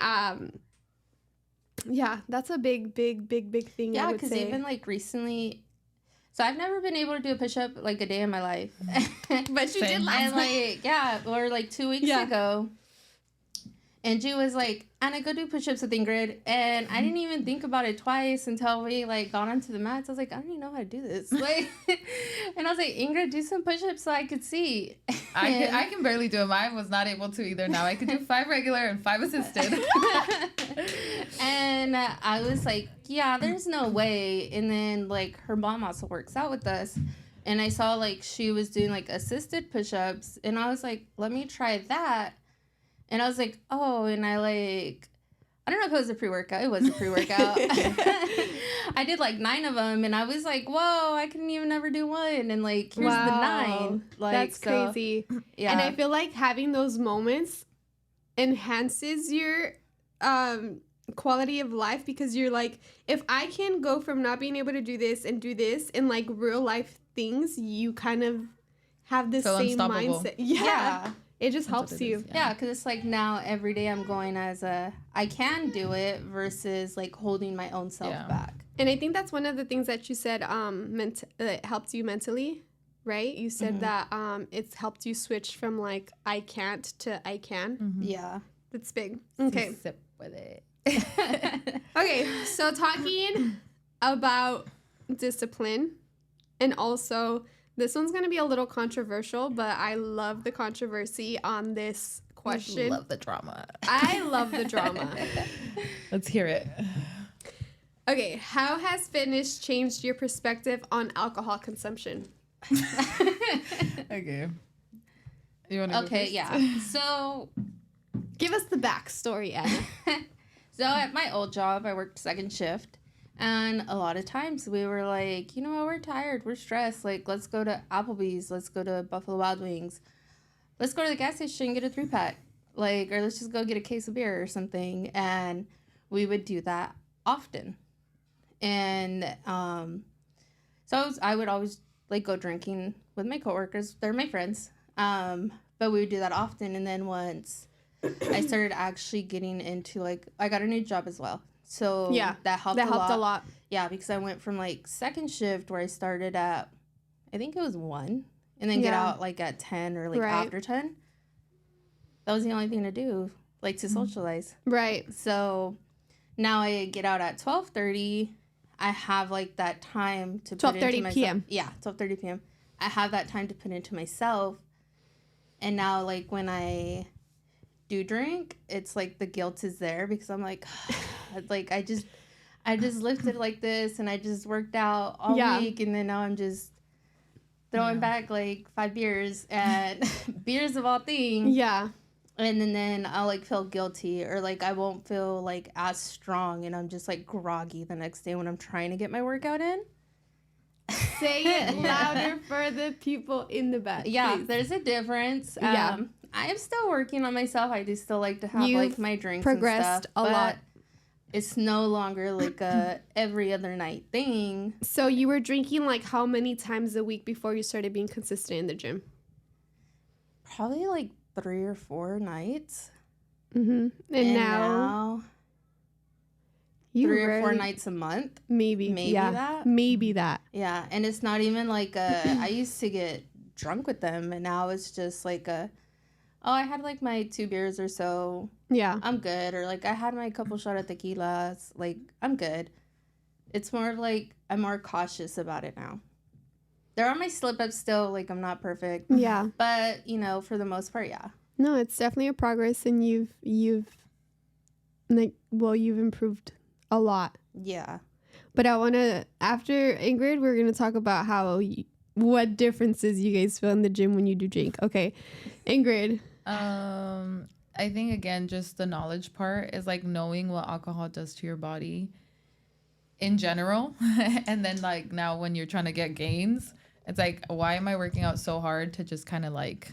yeah, that's a big thing. Yeah, because even like recently, so I've never been able to do a push-up like a day in my life. But you did last night. Like, or like 2 weeks ago. Angie was like, Anna, go do push-ups with Ingrid. And I didn't even think about it twice until we like got onto the mats. I was like, I don't even know how to do this. Like, and I was like, Ingrid, do some push-ups so I could see. I can barely do them. I was not able to either. Now I could do 5 regular and 5 assisted. And I was like, yeah, there's no way. And then like her mom also works out with us. And I saw like she was doing like assisted push-ups. And I was like, let me try that. And I was like, oh, and I don't know if it was a pre-workout. It was a pre-workout. I did like 9 of them, and I was like, whoa, I couldn't even ever do one. And like, here's the 9. Like, that's crazy. Yeah. And I feel like having those moments enhances your quality of life, because you're like, if I can go from not being able to do this and do this in like real life things, you kind of have the same mindset. Yeah. It just helps you. Yeah, because it's like now every day I'm going as I can do it versus like holding my own self back. And I think that's one of the things that you said that helped you mentally, right? You said that it's helped you switch from like I can't to I can. Mm-hmm. Yeah. That's big. Okay. Sip with it. Okay, so talking about discipline, and also this one's going to be a little controversial, but I love the controversy on this question. I love the drama. I love the drama. Let's hear it. Okay, how has fitness changed your perspective on alcohol consumption? Okay. You want to go first? Yeah. So, give us the backstory, Anna. So at my old job, I worked second shift. And a lot of times we were like, you know what, we're tired, we're stressed. Like, let's go to Applebee's, let's go to Buffalo Wild Wings. Let's go to the gas station and get a 3-pack. Like, or let's just go get a case of beer or something. And we would do that often. And so I would always, like, go drinking with my coworkers. They're my friends. But we would do that often. And then once I started actually getting into, like, I got a new job as well. So that helped a lot. Yeah, because I went from like second shift where I started at, I think it was 1, and then get out like at 10 or like after 10. That was the only thing to do, like to socialize. Right. So now I get out at 12:30. I have like that time to put into myself. 12:30 p.m. Yeah, 12:30 p.m. I have that time to put into myself. And now like when I do drink, it's like the guilt is there because I'm like, like I just lifted like this and I just worked out all week, and then now I'm just throwing back like 5 beers and beers of all things. Yeah. And then I'll like feel guilty, or like I won't feel like as strong, and I'm just like groggy the next day when I'm trying to get my workout in. Say it louder for the people in the back. Yeah, please. There's a difference. I am still working on myself. I do still like to have like my drinks progressed and stuff, a lot. It's no longer like a every other night thing. So you were drinking like how many times a week before you started being consistent in the gym? probably like 3 or 4 nights. And now 3 or 4 nights a month. Maybe that. Maybe that. Yeah, and it's not even like I used to get drunk with them, and now it's just like I had like my 2 beers or so. Yeah. I'm good. Or like I had my couple shot of tequilas. Like, I'm good. It's more of like I'm more cautious about it now. There are my slip-ups still. Like, I'm not perfect. Yeah. But, for the most part, yeah. No, it's definitely a progress, and you've improved a lot. Yeah. But I want to, after Ingrid, we're going to talk about what differences you guys feel in the gym when you do drink. Okay. Ingrid. I think, again, just the knowledge part is like knowing what alcohol does to your body in general. And then like now when you're trying to get gains, it's like, why am I working out so hard to just kind of like,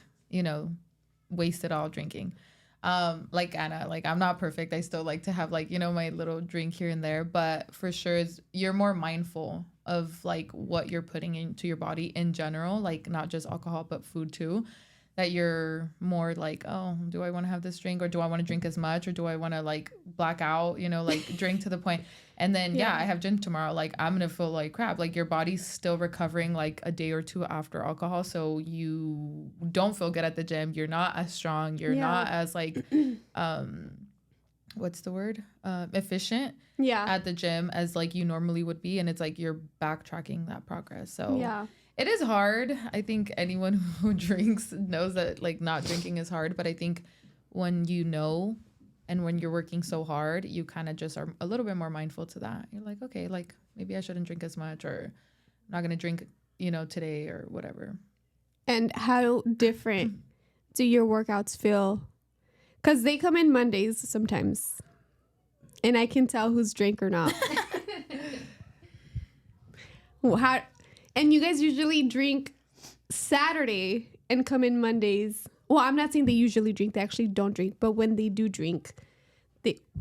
waste it all drinking? Like Anna, like I'm not perfect. I still like to have like, my little drink here and there, but for sure you're more mindful of like what you're putting into your body in general, like not just alcohol, but food too. That you're more like, oh, do I want to have this drink, or do I want to drink as much, or do I want to like black out, like drink to the point. And then, I have gym tomorrow. Like I'm going to feel like crap. Like your body's still recovering like a day or two after alcohol. So you don't feel good at the gym. You're not as strong. You're not as like, what's the word? Efficient at the gym as like you normally would be. And it's like you're backtracking that progress. So it is hard. I think anyone who drinks knows that like not drinking is hard. But I think when and when you're working so hard, you kind of just are a little bit more mindful to that. You're like, okay, like maybe I shouldn't drink as much, or I'm not going to drink, today or whatever. And how different do your workouts feel? Because they come in Mondays sometimes. And I can tell who's drank or not. And you guys usually drink Saturday and come in Mondays. Well, I'm not saying they usually drink. They actually don't drink. But when they do drink,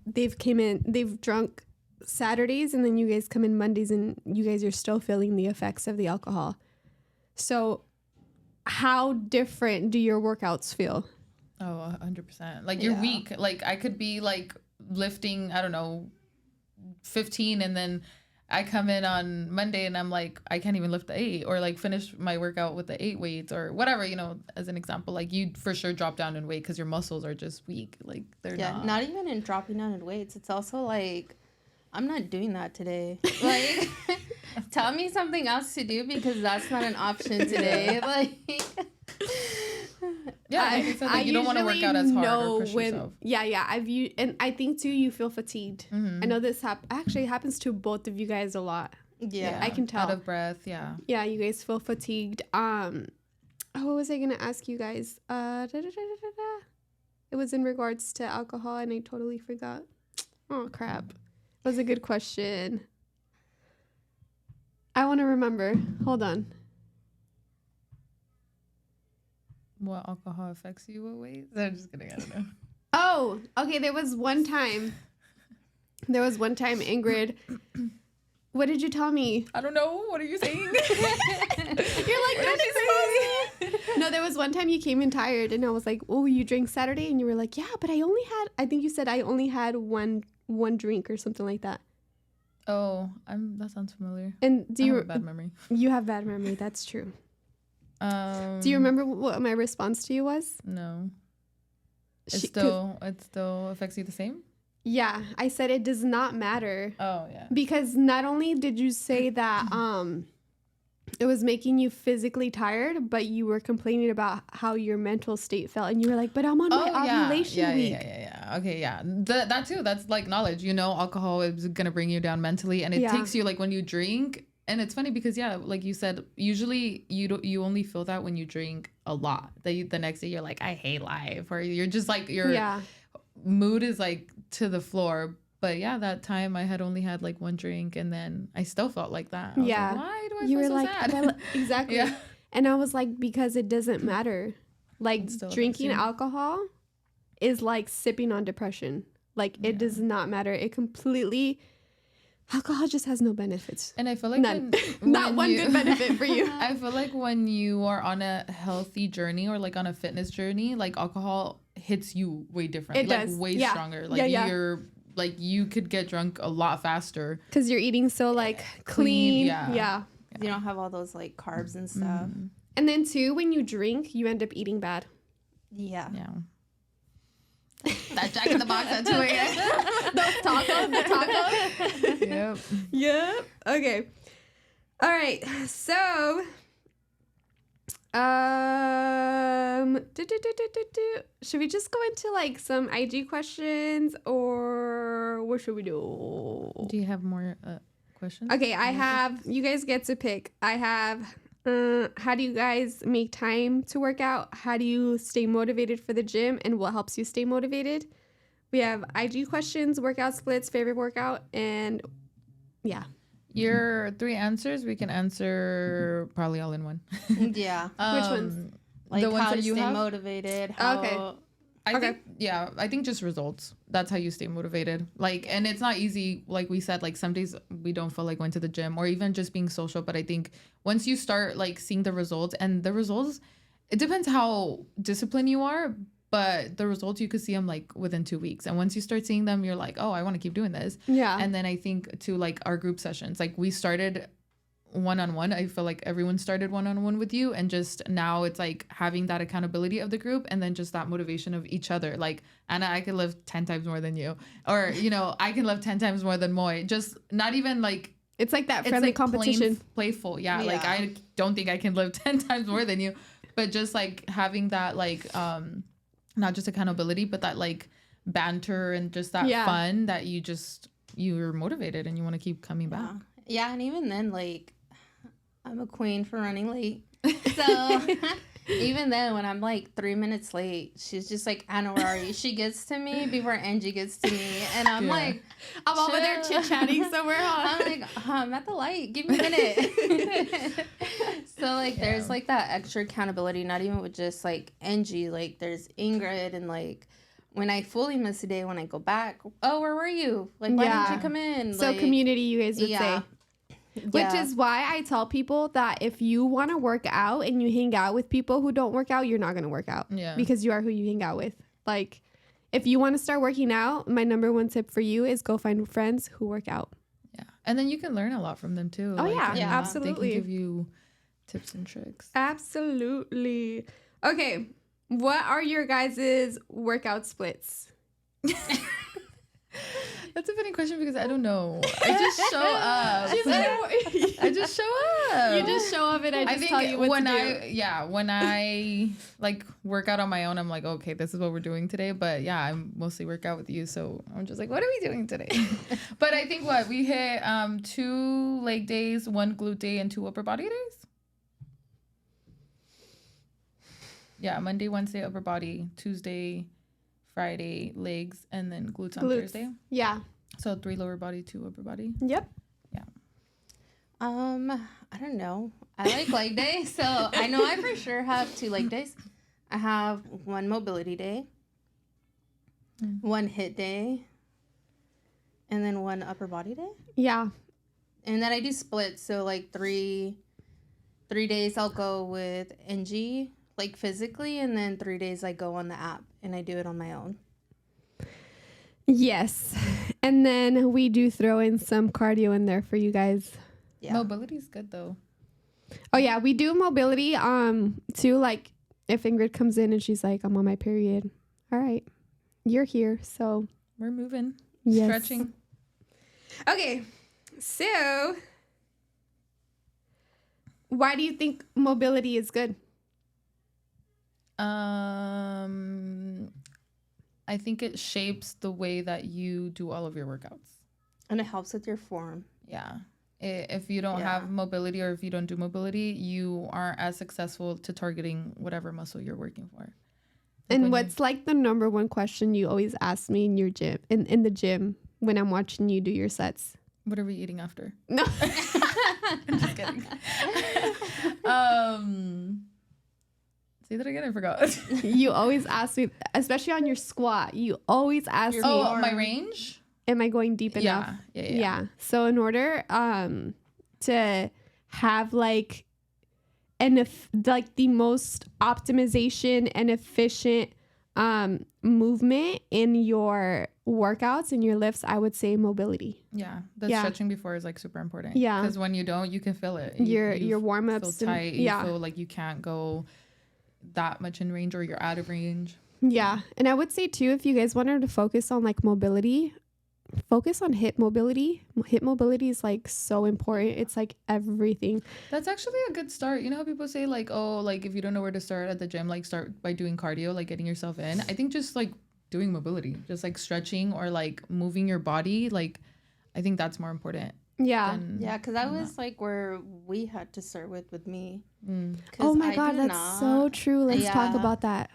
they've drunk Saturdays, and then you guys come in Mondays, and you guys are still feeling the effects of the alcohol. So how different do your workouts feel? Oh, 100%. Like you're weak. Like I could be like lifting, I don't know, 15, and then I come in on Monday and I'm like, I can't even lift the 8, or like finish my workout with the 8 weights or whatever, as an example. Like you for sure drop down in weight because your muscles are just weak. Like they're not even in dropping down in weights. It's also like, I'm not doing that today. Like, tell me something else to do, because that's not an option today. Like, like I said, like, you don't want to work out as hard or push yourself. And I think too, you feel fatigued. I know this actually happens to both of you guys a lot. I can tell. Out of breath. Yeah, you guys feel fatigued. What was I gonna ask you guys? It was in regards to alcohol, and I totally forgot. Oh crap. That was a good question. I want to remember. Hold on. What alcohol affects you? What ways? I'm just kidding. I don't know. Oh, okay. There was one time, Ingrid. What did you tell me? I don't know. What are you saying? You're like, don't expose me. No, there was one time you came in tired, and I was like, oh, you drank Saturday? And you were like, yeah, but I think you said I only had one drink or something like that. Oh, that sounds familiar. And I have a bad memory. You have bad memory. That's true. Do you remember what my response to you was? No. It still affects you the same? Yeah, I said it does not matter. Oh, yeah. Because not only did you say that it was making you physically tired, but you were complaining about how your mental state felt, and you were like, but I'm on my ovulation week. Yeah. Okay, yeah. That too, that's like knowledge. Alcohol is going to bring you down mentally, and it takes you, like, when you drink. And it's funny because, like you said, usually you only feel that when you drink a lot. The next day you're like, I hate life. Or you're just like, your mood is like to the floor. But that time I had only had like one drink, and then I still felt like that. I was like, why do I feel so sad? Well, exactly. Yeah. And I was like, because it doesn't matter. Like drinking alcohol is like sipping on depression. Like it does not matter. It completely alcohol just has no benefits. And I feel like None. Not one good benefit for you. I feel like when you are on a healthy journey or like on a fitness journey, like alcohol hits you way different. It like does. way Yeah. stronger. Like you're like you could get drunk a lot faster. Because you're eating so like clean. Yeah. You don't have all those like carbs and stuff. And then too, when you drink, you end up eating bad. Yeah. That Jack in the Box at 2 a.m. The tacos. Yep. Yep. Okay. All right. So, should we just go into like some IG questions, or what should we do? Do you have more questions? Okay, I have. You guys get to pick. I have. How do you guys make time to work out? How do you stay motivated for the gym, and what helps you stay motivated? We have IG questions, workout splits, favorite workout, and yeah. Your 3 answers we can answer probably all in one. Yeah. Which ones? Like the ones how that to you stay have? motivated. How, Okay. I think just results. That's how you stay motivated. Like, and it's not easy. Like we said, like some days we don't feel like going to the gym or even just being social. But I think once you start like seeing the results, and the results, it depends how disciplined you are, but the results you could see them like within 2 weeks. And once you start seeing them, you're like, oh, I want to keep doing this. Yeah. And then I think to like our group sessions, like we started one-on-one. I feel like everyone started one-on-one with you, and just now it's like having that accountability of the group, and then just that motivation of each other. Like, Anna, I can lift 10 times more than you, or you know, I can lift 10 times more than Moy. Just not even like it's like that friendly like competition. Playful. Yeah. Like I don't think I can lift 10 times more than you, but just like having that like not just accountability, but that like banter and just that fun that you're motivated and you want to keep coming back. Yeah, and even then, like, I'm a queen for running late. So even then, when I'm like 3 minutes late, she's just like, Anna, where are you? She gets to me before Engie gets to me. And I'm like, I'm over there chit-chatting somewhere. I'm like, I'm at the light. Give me a minute. So, like, there's like that extra accountability, not even with just like Engie. Like, there's Ingrid, and like, when I fully miss a day, when I go back, oh, where were you? Like, why didn't you come in? So like, community, you guys would say. Which is why I tell people that if you want to work out and you hang out with people who don't work out, you're not going to work out. Yeah. Because you are who you hang out with. Like, if you want to start working out, my number 1 tip for you is go find friends who work out. Yeah. And then you can learn a lot from them too. Oh, like, yeah, absolutely. They can give you tips and tricks. Absolutely. Okay. What are your guys' workout splits? That's a funny question because I don't know. I just show up. I just show up. You just show up and I just tell you what to do. When I like work out on my own, I'm like, okay, this is what we're doing today. But yeah, I mostly work out with you, so I'm just like, what are we doing today? But I think we hit 2 leg days, 1 glute day, and 2 upper body days. Yeah, Monday, Wednesday, upper body, Tuesday, Friday, legs, and then glutes on Thursday. Yeah. So 3 lower body, 2 upper body. Yep. Yeah. I don't know. I like leg day, so I know I for sure have 2 leg days. I have 1 mobility day, 1 hit day, and then 1 upper body day. Yeah. And then I do splits, so like 3 days I'll go with Engie, like physically, and then 3 days I go on the app and I do it on my own. Yes. And then we do throw in some cardio in there for you guys. Yeah. Mobility is good though. Oh yeah, we do mobility too, like if Ingrid comes in and she's like, I'm on my period. All right. You're here, so We're moving. yes. Stretching. Okay. So why do you think mobility is good? I think it shapes the way that you do all of your workouts. And it helps with your form. Yeah. If you don't have mobility, or if you don't do mobility, you aren't as successful to targeting whatever muscle you're working for. Like, and what's like the number 1 question you always ask me in your gym, in the gym, when I'm watching you do your sets? What are we eating after? No. I'm just kidding. Say that again. I forgot. You always ask me, especially on your squat. You always ask me. Oh, my range. Am I going deep enough? Yeah. So in order to have like the most optimization and efficient movement in your workouts and your lifts, I would say mobility. Yeah, stretching before is like super important. Yeah, because when you don't, you can feel it. Your warm-ups feel tight. You feel like you can't go that much in range, or you're out of range. Yeah, and I would say too, if you guys wanted to focus on like mobility, focus on hip mobility. Hip mobility is like so important. It's like everything. That's actually a good start. You know how people say like, oh, like if you don't know where to start at the gym, like start by doing cardio, like getting yourself in. I think just like doing mobility, just like stretching or like moving your body, like I think that's more important. Yeah. Because that was like where we had to start with me. Oh my God, that's so true. Let's talk about that.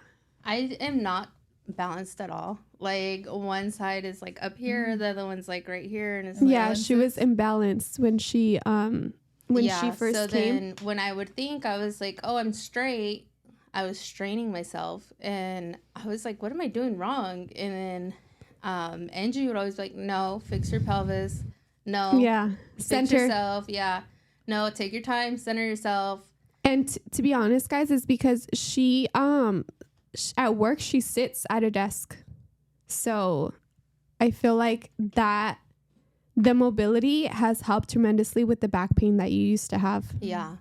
I am not balanced at all. Like one side is like up here, the other one's like right here, and it's like she was imbalanced when she first so came. Then when I would think I was like, oh, I'm straight, I was straining myself, and I was like, what am I doing wrong? And then Engie would always be like, no, fix your pelvis, no, fix yourself, no, take your time, center yourself. And to be honest, guys, it's because she at work she sits at a desk. So I feel like that the mobility has helped tremendously with the back pain that you used to have. Yeah.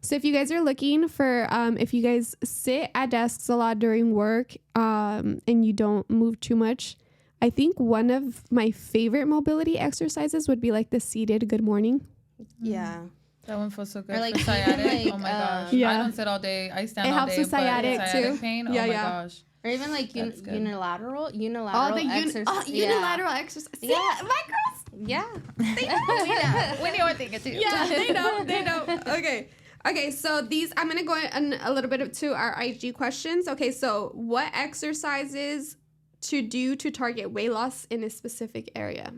So if you guys are looking for, if you guys sit at desks a lot during work and you don't move too much, I think one of my favorite mobility exercises would be like the seated good morning. Yeah. That one feels so good. Or like for sciatic. Oh my gosh. I don't sit all day. I stand all day. It helps with sciatic too. Pain. Oh my gosh. Or even like unilateral exercise. Unilateral exercise. Yeah, my girls. Yeah, they know. We know what they get to. Yeah, they know. Okay. So these, I'm gonna go in a little bit to our IG questions. Okay, so what exercises to do to target weight loss in a specific area?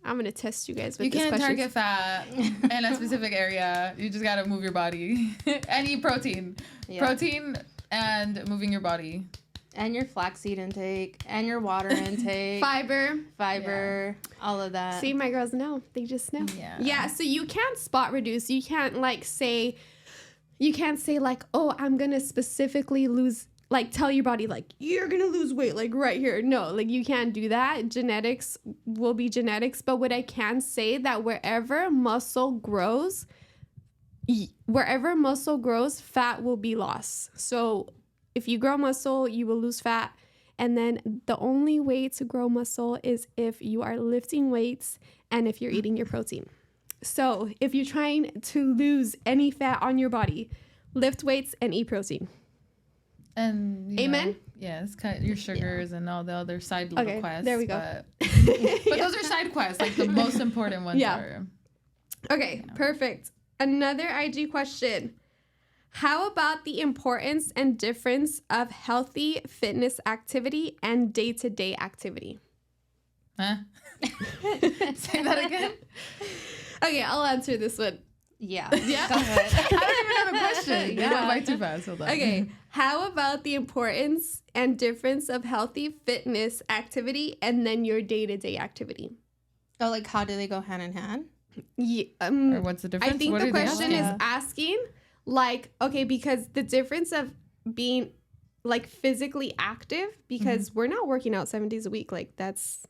I'm gonna test you guys with this question. You can't target fat in a specific area. You just gotta move your body and eat protein. Yeah. Protein and moving your body. And your flaxseed intake, and your water intake. Fiber, all of that. See, my girls know. They just know. Yeah, so you can't spot reduce. You can't say like, oh, I'm going to specifically lose, like tell your body like, you're going to lose weight like right here. No, like you can't do that. Genetics will be genetics. But what I can say that wherever muscle grows, fat will be lost. So if you grow muscle, you will lose fat. And then the only way to grow muscle is if you are lifting weights and if you're eating your protein. So if you're trying to lose any fat on your body, lift weights and eat protein. And amen? Yes, cut your sugars and all the other side little quests. There we go. But those are side quests. Like the most important ones are. Okay, perfect. Another IG question. How about the importance and difference of healthy fitness activity and day-to-day activity? Huh? Say that again? Okay, I'll answer this one. Yeah. Go ahead. I don't even have a question. You went by too fast. Hold on. Okay. How about the importance and difference of healthy fitness activity and then your day-to-day activity? Oh, like how do they go hand in hand? Yeah, or what's the difference? I think the question is asking... like, okay, because the difference of being like physically active, because we're not working out 7 days a week. Like that's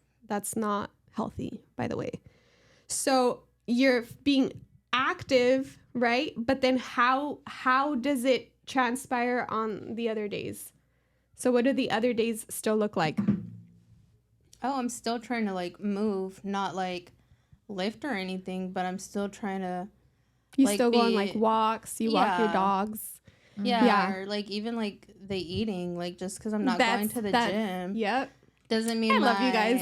not healthy, by the way. So you're being active, right? But then how does it transpire on the other days? So what do the other days still look like? Oh, I'm still trying to like move, not like lift or anything, but I'm still trying to. You like still go on like walks, you walk your dogs. Yeah, or like even like the eating, like just because I'm not going to the gym. Yep. Doesn't mean I love you guys.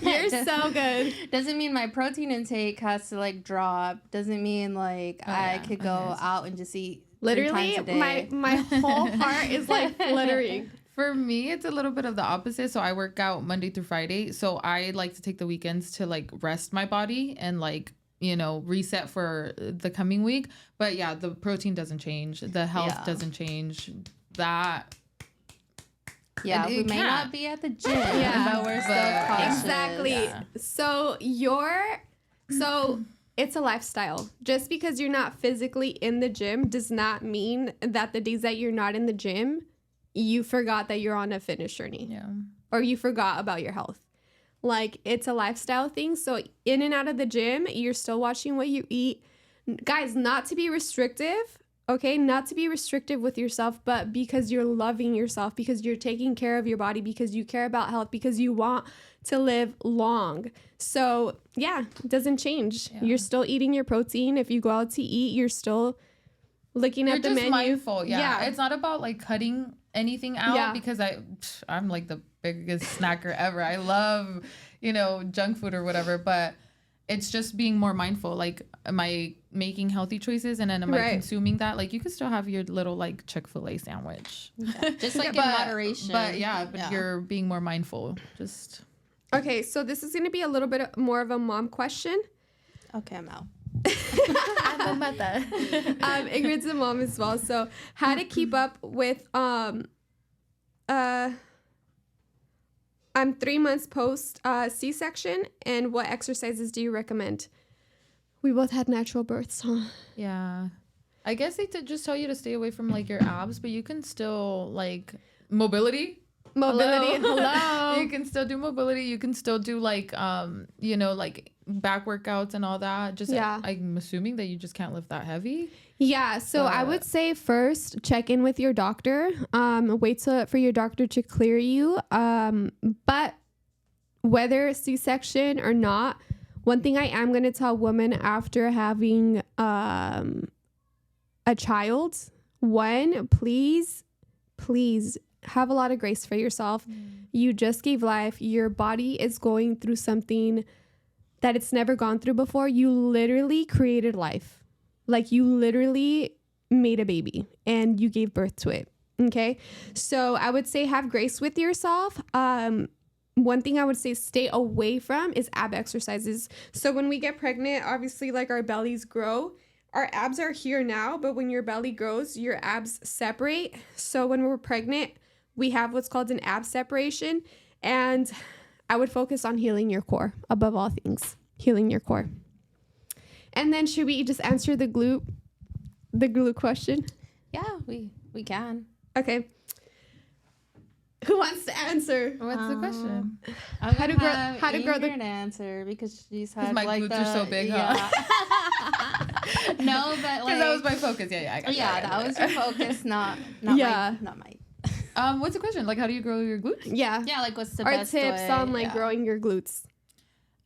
You're so good. Doesn't mean my protein intake has to like drop. Doesn't mean like I could go out and just eat literally 3 times a day. my whole heart is like fluttering. For me, it's a little bit of the opposite. So I work out Monday through Friday. So I like to take the weekends to like rest my body and like, reset for the coming week. But yeah, the protein doesn't change. The health doesn't change. That Yeah, we may not be at the gym, but we're still cautious. Exactly. Yeah. So it's a lifestyle. Just because you're not physically in the gym does not mean that the days that you're not in the gym, you forgot that you're on a fitness journey. Yeah. Or you forgot about your health. Like, it's a lifestyle thing. So in and out of the gym, you're still watching what you eat. Guys, not to be restrictive, okay? Not to be restrictive with yourself, but because you're loving yourself, because you're taking care of your body, because you care about health, because you want to live long. So yeah, it doesn't change. Yeah. You're still eating your protein. If you go out to eat, you're still looking at the menu. You're just mindful. Yeah. It's not about like cutting anything out because I'm like the biggest snacker ever. I love, junk food or whatever, but it's just being more mindful. Like, am I making healthy choices, and then am I consuming that? Like, you can still have your little like Chick-fil-A sandwich, just like in moderation. But you're being more mindful. Just okay. So this is going to be a little bit more of a mom question. Okay, I'm out. I'm a mother. Ingrid's a mom as well. So how to keep up with I'm 3 months post C-section, and what exercises do you recommend? We both had natural births, huh? Yeah. I guess they just tell you to stay away from like your abs, but you can still like mobility. Hello. You can still do mobility. You can still do like like back workouts and all that. Just I'm assuming that you just can't lift that heavy. Yeah, so I would say first check in with your doctor. Wait for your doctor to clear you. But whether C-section or not, one thing I am going to tell women after having a child, please have a lot of grace for yourself. You just gave life. Your body is going through something that it's never gone through before. You literally created life. Like, you literally made a baby and you gave birth to it. Okay. So I would say have grace with yourself. One thing I would say stay away from is ab exercises. So when we get pregnant, obviously like our bellies grow. Our abs are here now, but when your belly grows, your abs separate. So when we're pregnant, we have what's called an ab separation. And I would focus on healing your core above all things, healing your core. And then should we just answer the glute question? Yeah, we can. Okay. Who wants to answer? What's the question? How to grow the answer, because she's had my glutes are so big, huh? No, but like that was my focus. Yeah, that was your focus, not mine. What's the question? Like, how do you grow your glutes? Yeah, like what's the best tips way? on like growing your glutes?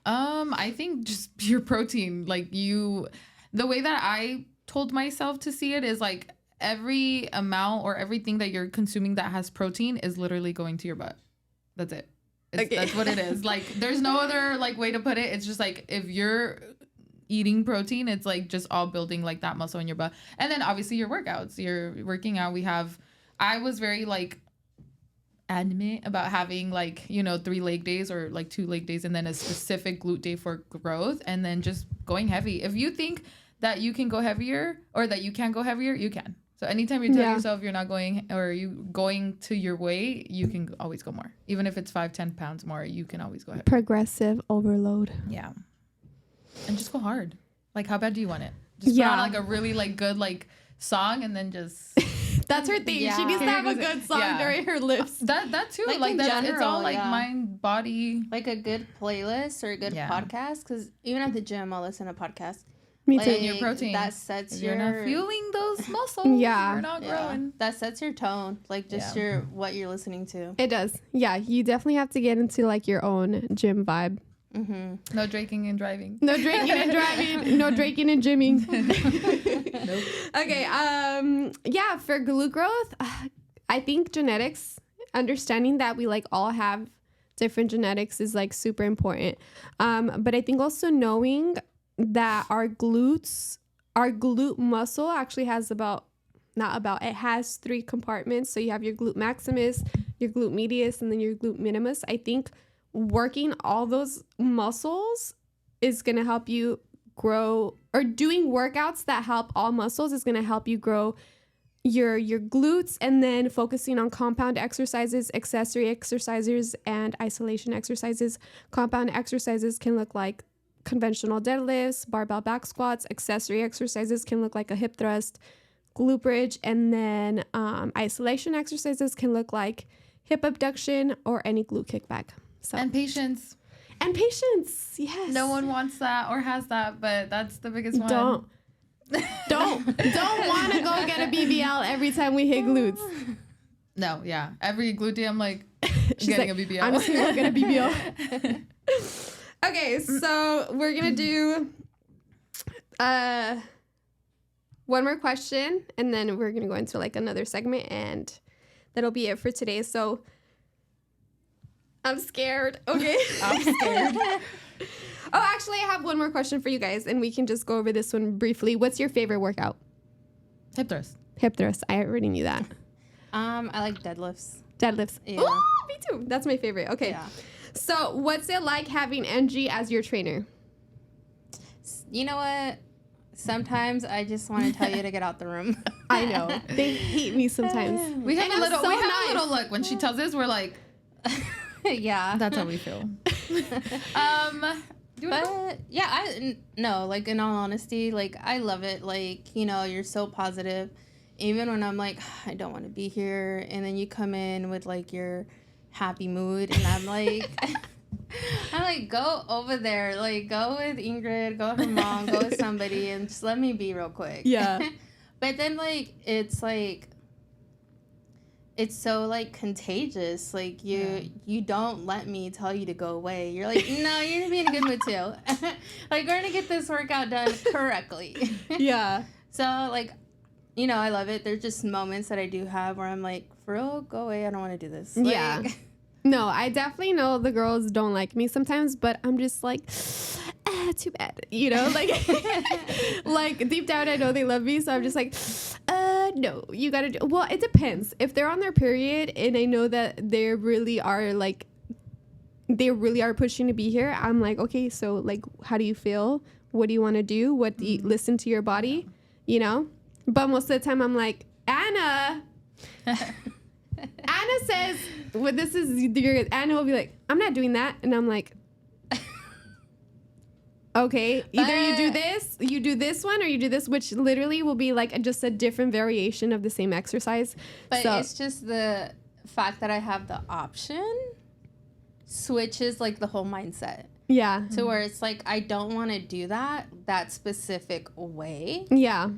I think just pure protein. Like, the way that I told myself to see it is like every amount or everything that you're consuming that has protein is literally going to your butt. That's it. That's what it is. Like, there's no other like way to put it. It's just like, if you're eating protein, it's like just all building like that muscle in your butt. And then obviously your workouts, you're working out. I was very like adamant about having like 3 leg days or like 2 leg days, and then a specific glute day for growth, and then just going heavy. If you think that you can go heavier or that you can't go heavier, you can. So anytime you tell yourself you're not going, or you going to your weight, you can always go more. Even if it's 5-10 pounds more, you can always go heavier. Progressive overload. Yeah. And just go hard. Like, how bad do you want it? Just put on like a really like good like song, and then just that's her thing. She needs to have a good song during her lifts. That too. Like that, general, it's all like mind, body. Like a good playlist or a good podcast. Because even at the gym, I'll listen to podcasts. Me like, too. Your protein. That sets you're not fueling those muscles. You're not growing. That sets your tone. Like just what you're listening to. It does. Yeah. You definitely have to get into like your own gym vibe. Mm-hmm. No drinking and driving. No drinking and driving. No drinking and gymming. Nope. Okay. Yeah. For glute growth, I think genetics, understanding that we like all have different genetics is like super important. But I think also knowing that our glute muscle actually has it has 3 compartments. So you have your glute maximus, your glute medius, and then your glute minimus. I think working all those muscles is going to help you grow, or doing workouts that help all muscles is going to help you grow your glutes, and then focusing on compound exercises, accessory exercises, and isolation exercises. Compound exercises can look like conventional deadlifts, barbell back squats. Accessory exercises can look like a hip thrust, glute bridge, and then isolation exercises can look like hip abduction or any glute kickback. So And patience. Yes. No one wants that or has that, but that's the biggest one. Don't want to go get a BBL every time we hit glutes. No, yeah. Every glute day, I'm like, She's getting like, a BBL. I'm just gonna go get a BBL. Okay, so we're gonna do one more question, and then we're gonna go into like another segment, and that'll be it for today. So I'm scared. Okay. I'm scared. Oh, actually, I have one more question for you guys, and we can just go over this one briefly. What's your favorite workout? Hip thrust. Hip thrust. I already knew that. I like deadlifts. Deadlifts. Yeah. Oh, me too. That's my favorite. Okay. Yeah. So, what's it like having Engie as your trainer? You know what? Sometimes I just want to tell you to get out the room. I know. They hate me sometimes. We have And a I'm little. so we have nice. a little look when she tells us. We're like, Yeah. that's how we feel. Do you wanna go? But yeah, no, like in all honesty, like I love it. Like, you know, you're so positive. Even when I'm like, I don't want to be here, and then you come in with like your happy mood, and I'm like, I'm like, go over there, like go with Ingrid, go with her mom, go with somebody, and just let me be real quick. Yeah. But then it's so like contagious. Like you don't let me tell you to go away. You're like, no, you're gonna be in a good mood too. Like we're gonna get this workout done correctly. Yeah. So like, you know, I love it. There's just moments that I do have where I'm like, for real, go away. I don't want to do this. Like, Yeah. No, I definitely know the girls don't like me sometimes, but I'm just like, too bad, you know, like, like deep down, I know they love me, so I'm just like, no, you gotta do. Well, it depends. If they're on their period and I know that they really are pushing to be here, I'm like, okay, so like, how do you feel? What do you want to do? What do you listen to your body? You know. But most of the time, I'm like, Anna. Anna says, "Well, this is your." Anna will be like, "I'm not doing that," and I'm like, "Okay, either you do this one, or you do this," which literally will be like just a different variation of the same exercise. But So, it's just the fact that I have the option switches like the whole mindset yeah, to where it's like I don't want to do that specific way, yeah,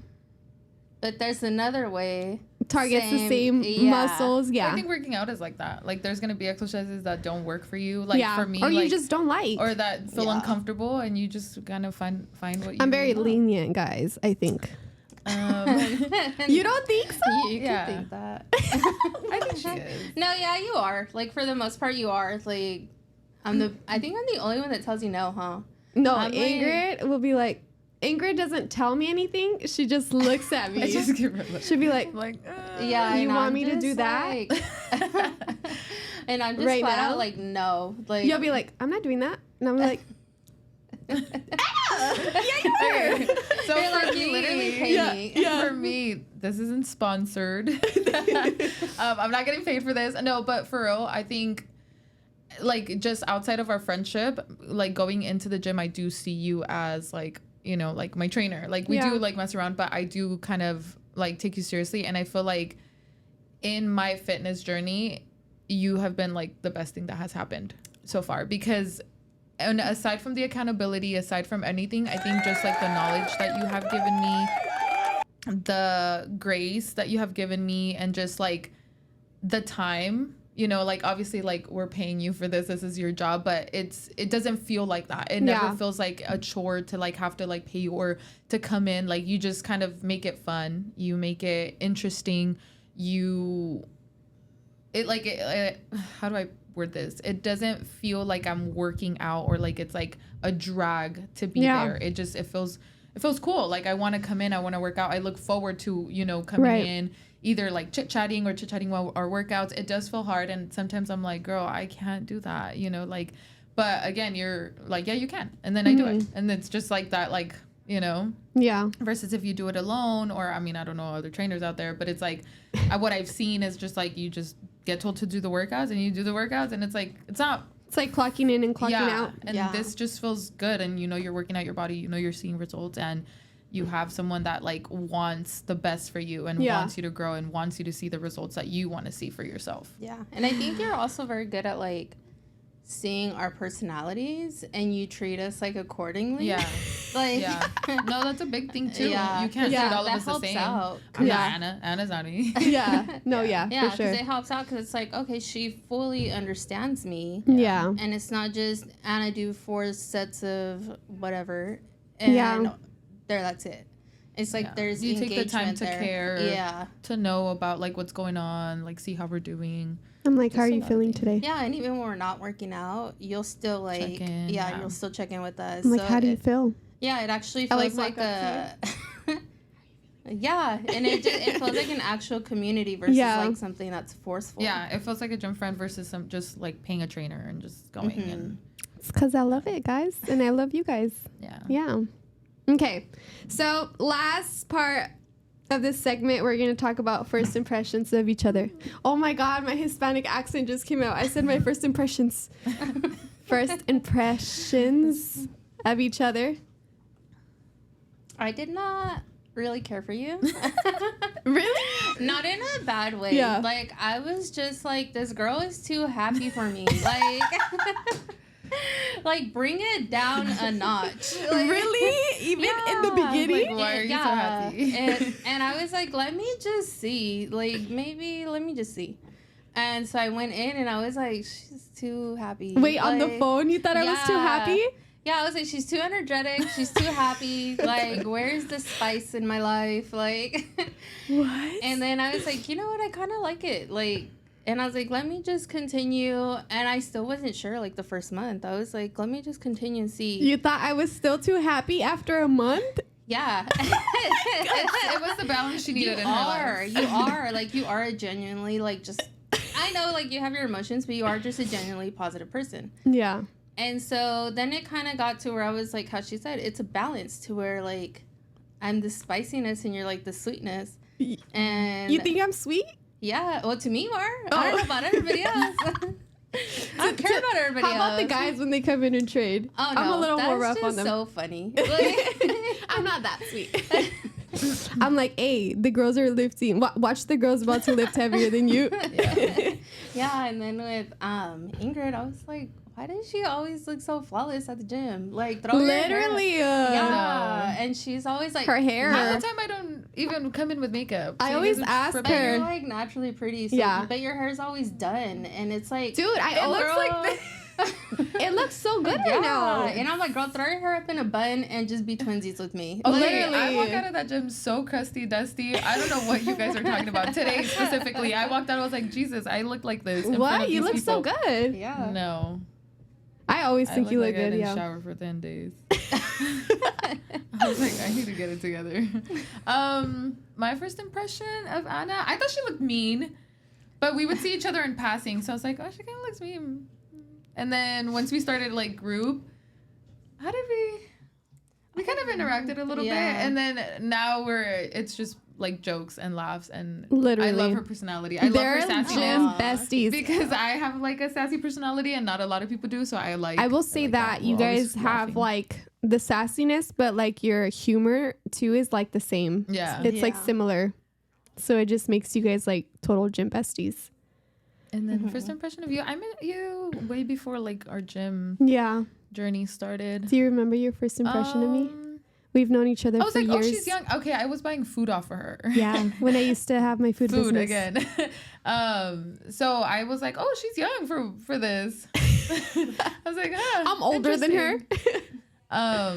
but there's another way. targets the same muscles. Yeah, I think working out is like that. Like there's gonna be exercises that don't work for you. Like yeah. for me, or you like, just don't like. or that feel Yeah. uncomfortable, and you just kind of find what you. I'm very love. lenient, guys. I think. You don't think so? You Yeah. could think that. I think she is. No, yeah, you are. Like for the most part, you are. Like I think I'm the only one that tells you no, huh? No, I'm like- Ingrid will be like, Ingrid doesn't tell me anything. She just looks at me. I just give her a look. She'll be like, Like, Yeah, You and want I'm me to just do that? like- and I'm just Right flat now? out like no. Like you'll be like, I'm not doing that. And I'm like, yeah, you are. So You're for like, me, you literally pay me. Yeah. For me, this isn't sponsored. I'm not getting paid for this. No, but for real, I think like just outside of our friendship, like going into the gym, I do see you as like, you know, like my trainer. Like we Yeah. do like mess around, but I do kind of like take you seriously. And I feel like in my fitness journey, you have been like the best thing that has happened so far, because and aside from the accountability, aside from anything, I think just like the knowledge that you have given me, the grace that you have given me, and just like the time, you know, like obviously like we're paying you for this is your job, but it doesn't feel like that. It never Yeah. feels like a chore to like have to like pay you or to come in. Like you just kind of make it fun, you make it interesting, how do I word this? It doesn't feel like I'm working out or like it's like a drag to be Yeah. there. It feels cool. Like I want to come in, I want to work out. I look forward to, you know, coming Right. in, either like chit-chatting while our workouts. It does feel hard, and sometimes I'm like, girl, I can't do that, you know, like, but again, you're like, yeah, you can, and then I do it, and it's just like that, like you know? Yeah. Versus if you do it alone, or I mean, I don't know other trainers out there, but it's like what I've seen is just like you just get told to do the workouts and you do the workouts, and it's like it's not. It's like clocking in and clocking out. And this just feels good, and you know you're working out your body, you know you're seeing results, and you have someone that like wants the best for you and wants you to grow and wants you to see the results that you want to see for yourself. Yeah. And I think you're also very good at like seeing our personalities, and you treat us like accordingly. Yeah. Like no, that's a big thing too. Yeah. You can't treat all of us the same. Out. I'm not Anna. Anna's not me. Yeah. No, yeah, for because sure. it helps out, because it's like, okay, she fully understands me. Yeah. And it's not just Anna do 4 sets of whatever and there, that's it. It's like there's you take the time to there. care, to know about like what's going on, like see how we're doing. I'm like, how are you feeling today? Yeah, and even when we're not working out, you'll still like check in, you'll still check in with us. I'm like, how do you feel? Yeah, it actually feels like a yeah, and it feels like an actual community versus like something that's forceful. Yeah, it feels like a gym friend versus some just like paying a trainer and just going and it's because I love it, guys, and I love you guys. Yeah. Okay, so last part of this segment, we're going to talk about first impressions of each other. Oh my God, my Hispanic accent just came out. I said my first impressions. First impressions of each other. I did not really care for you. Really? Not in a bad way. Yeah. Like, I was just like, this girl is too happy for me. Like... like, bring it down a notch. Like, really? Even in the beginning? Like, why are you so happy? and I was like, let me just see. Like, maybe let me just see. And so I went in and I was like, she's too happy. Wait, on the phone? You thought I was too happy? Yeah, I was like, she's too energetic. She's too happy. Like, where's the spice in my life? Like, what? And then I was like, you know what? I kind of like it. Like, and I was like, let me just continue. And I still wasn't sure, like, the first month. I was like, let me just continue and see. You thought I was still too happy after a month? Yeah. It was the balance she needed in her life. You are. Like, you are a genuinely, like, just... I know, like, you have your emotions, but you are just a genuinely positive person. Yeah. And so then it kind of got to where I was like, how she said, it's a balance to where, like, I'm the spiciness and you're, like, the sweetness. And... You think I'm sweet? Yeah, well, to me, you are. I don't know about everybody else. I don't care about everybody else. How about the guys when they come in and trade? Oh, no. I'm a little more rough on them. That's so funny. Like, I'm not that sweet. I'm like, hey, the girls are lifting. Watch the girls about to lift heavier than you. Yeah, and then with Ingrid, I was like, why does she always look so flawless at the gym? Like, literally. Yeah, and she's always like... Her hair. Half the time I don't even come in with makeup. I always ask her. But you're, like, naturally pretty. So, yeah. But your hair's always done. And it's like... Dude, it looks like this. It looks so good right now. And I'm like, girl, throw your hair up in a bun and just be twinsies with me. Oh, like, literally. I walk out of that gym so crusty, dusty. I don't know what you guys are talking about today specifically. I walked out, I was like, Jesus, I look like this. What? You look so good. Yeah. No. I always think you look good. I didn't shower for 10 days. I was like, I need to get it together. My first impression of Anna, I thought she looked mean, but we would see each other in passing, so I was like, oh, she kind of looks mean. And then once we started like group, how did we kind of interacted a little bit, and then now it's just like jokes and laughs, and literally I love her personality. I love her sassiness. Gym besties because I have like a sassy personality and not a lot of people do, so I will say that you guys have like the sassiness, but like your humor too is like the same. Yeah, it's like similar, so it just makes you guys like total gym besties. And then first impression of you, I met you way before like our gym journey started. Do you remember your first impression of me? We've known each other for years. Oh, she's young. Okay, I was buying food off of her. Yeah, when I used to have my food business. Again. So I was like, oh, she's young for this. I was like, I'm older than her. But no,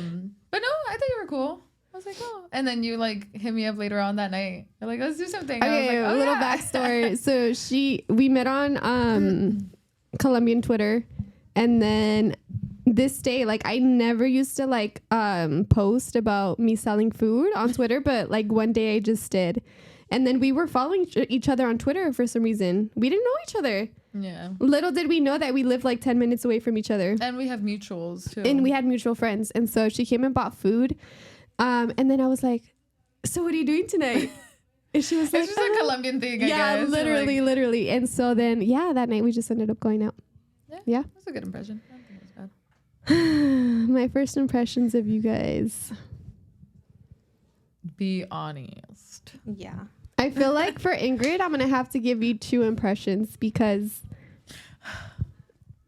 I thought you were cool. I was like, oh. And then you like hit me up later on that night. You're like, let's do something. Okay, I was like, little backstory. So we met on Colombian Twitter, and then this day, like, I never used to like post about me selling food on Twitter, but like one day I just did. And then we were following each other on Twitter for some reason. We didn't know each other. Yeah. Little did we know that we lived like 10 minutes away from each other. And we have mutuals too. And we had mutual friends. And so she came and bought food. And then I was like, so what are you doing tonight? And she was like, it's just a Colombian thing, I guess. Literally. And so then, that night we just ended up going out. Yeah. That's a good impression. I don't think it was bad. My first impressions of you guys. Be honest. Yeah. I feel like for Ingrid, I'm going to have to give you 2 impressions because...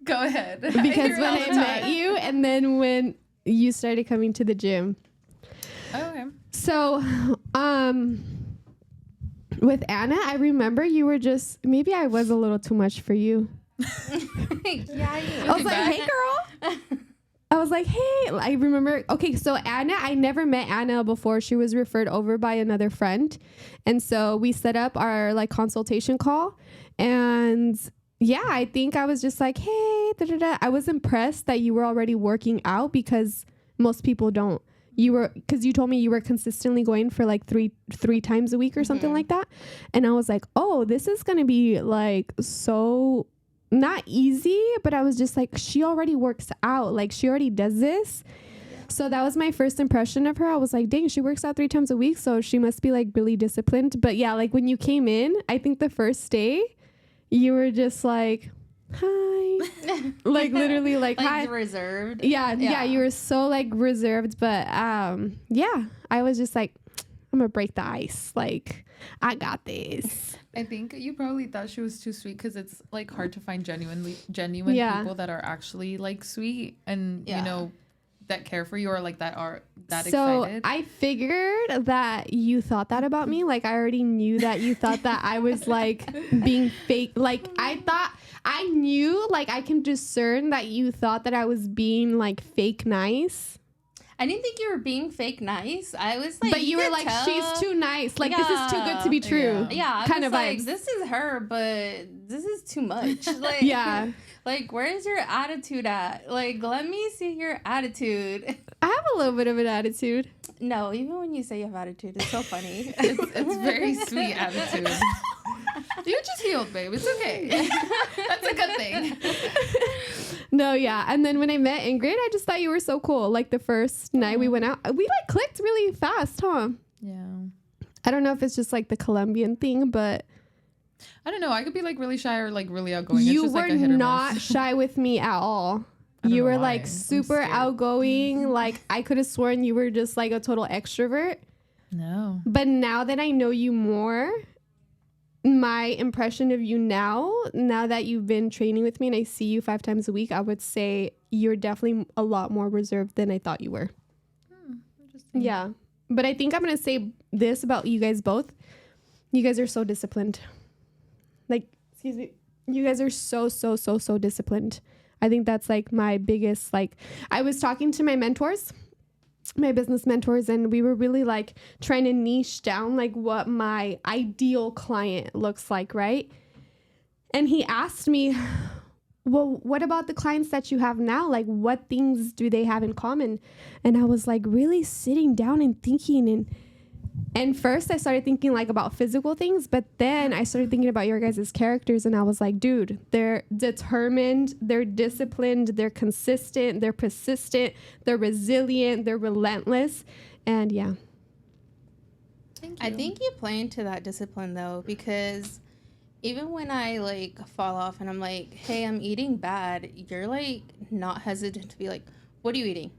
Go ahead. Because when I met you and then when you started coming to the gym. Oh, okay. So, with Anna, I remember you were just, maybe I was a little too much for you. I was like, hey, girl. I was like, hey, I remember. Okay, so Anna, I never met Anna before. She was referred over by another friend. And so we set up our like consultation call. And yeah, I think I was just like, hey, I was impressed that you were already working out because most people don't. Because you told me you were consistently going for like three times a week or something like that. And I was like, oh, this is going to be like so not easy, but I was just like, she already works out. Like she already does this. Yeah. So that was my first impression of her. I was like, dang, she works out 3 times a week. So she must be like really disciplined. But yeah, like when you came in, I think the first day you were just like, hi, like literally like hi. Reserved. Yeah. You were so like reserved. But yeah, I was just like, I'm gonna break the ice. Like, I got this. I think you probably thought she was too sweet because it's like hard to find genuine people that are actually like sweet and you know that care for you or like that are that excited. So I figured that you thought that about me. Like I already knew that you thought that I was like being fake. Like I knew like I can discern that you thought that I was being like fake nice. I didn't think you were being fake nice. I was like, but you were like, she's too nice. Like this is too good to be true. Yeah, kind of like vibes. This is her, but this is too much. Like, like where's your attitude at? Like, let me see your attitude. I have a little bit of an attitude. No, even when you say you have attitude, it's so funny. It's very sweet attitude. You just healed, babe. It's okay. That's a good thing. No, yeah. And then when I met Ingrid, I just thought you were so cool. Like the first night we went out, we like clicked really fast, huh? Yeah. I don't know if it's just like the Colombian thing, but I don't know. I could be like really shy or like really outgoing. You it's just were like a hit or not miss. shy with me at all. You were like super outgoing. Like I could have sworn you were just like a total extrovert. No. But now that I know you more, my impression of you now that you've been training with me and I see you 5 times a week, I would say you're definitely a lot more reserved than I thought you were. Interesting. Yeah. But I think I'm going to say this about you guys both. You guys are so disciplined. Like, excuse me. You guys are so disciplined. I think that's like my biggest, like, I was talking to my mentors, my business mentors, and we were really like trying to niche down like what my ideal client looks like, right? And he asked me, well, what about the clients that you have now? Like, what things do they have in common? And I was like really sitting down and thinking, and first I started thinking like about physical things, but then I started thinking about your guys' characters, and I was like, dude, they're determined, they're disciplined, they're consistent, they're persistent, they're resilient, they're relentless. And yeah. Thank you. I think you play into that discipline though, because even when I like fall off and I'm like, hey, I'm eating bad, you're like not hesitant to be like, what are you eating?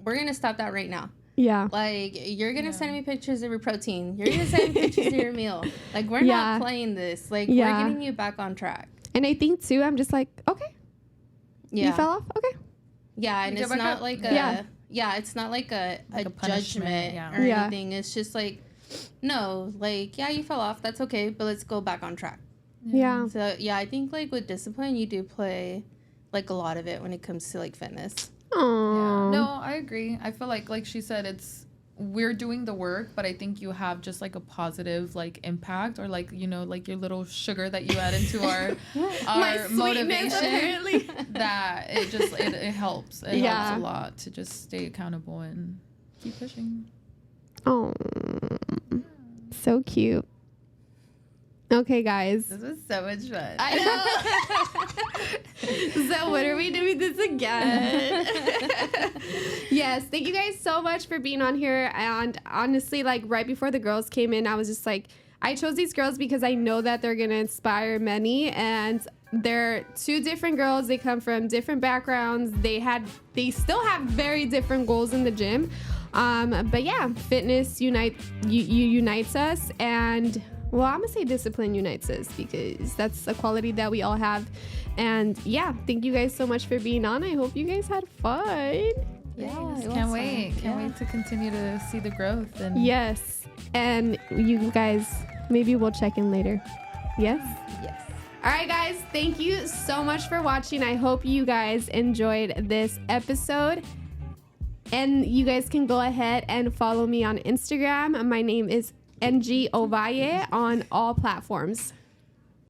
We're going to stop that right now. Yeah. Like, you're going to send me pictures of your protein. You're going to send me pictures of your meal. Like, we're not playing this. Like, we're getting you back on track. And I think, too, I'm just like, okay. Yeah. You fell off? Okay. Yeah, and it's not like a... Yeah, it's not like a judgment or anything. It's just like, no, like, yeah, you fell off. That's okay, but let's go back on track. Yeah. So, yeah, I think, like, with discipline, you do play, like, a lot of it when it comes to, like, fitness. Aww. Yeah. No, I agree. I feel like she said, we're doing the work, but I think you have just like a positive like impact or like, you know, like your little sugar that you add into our motivation that it helps. It helps a lot to just stay accountable and keep pushing. Oh, so cute. Okay, guys. This was so much fun. I know. So when are we doing this again? Yes, thank you guys so much for being on here. And honestly, like right before the girls came in, I was just like, I chose these girls because I know that they're gonna inspire many, and they're two different girls. They come from different backgrounds. They still have very different goals in the gym. But yeah, fitness unites us, and well, I'm gonna say discipline unites us because that's a quality that we all have. And yeah, thank you guys so much for being on. I hope you guys had fun. Yeah, can't wait to continue to see the growth. And yes, and you guys, maybe we'll check in later. Yes. All right, guys, thank you so much for watching. I hope you guys enjoyed this episode. And you guys can go ahead and follow me on Instagram. My name is Engie Ovalle on all platforms.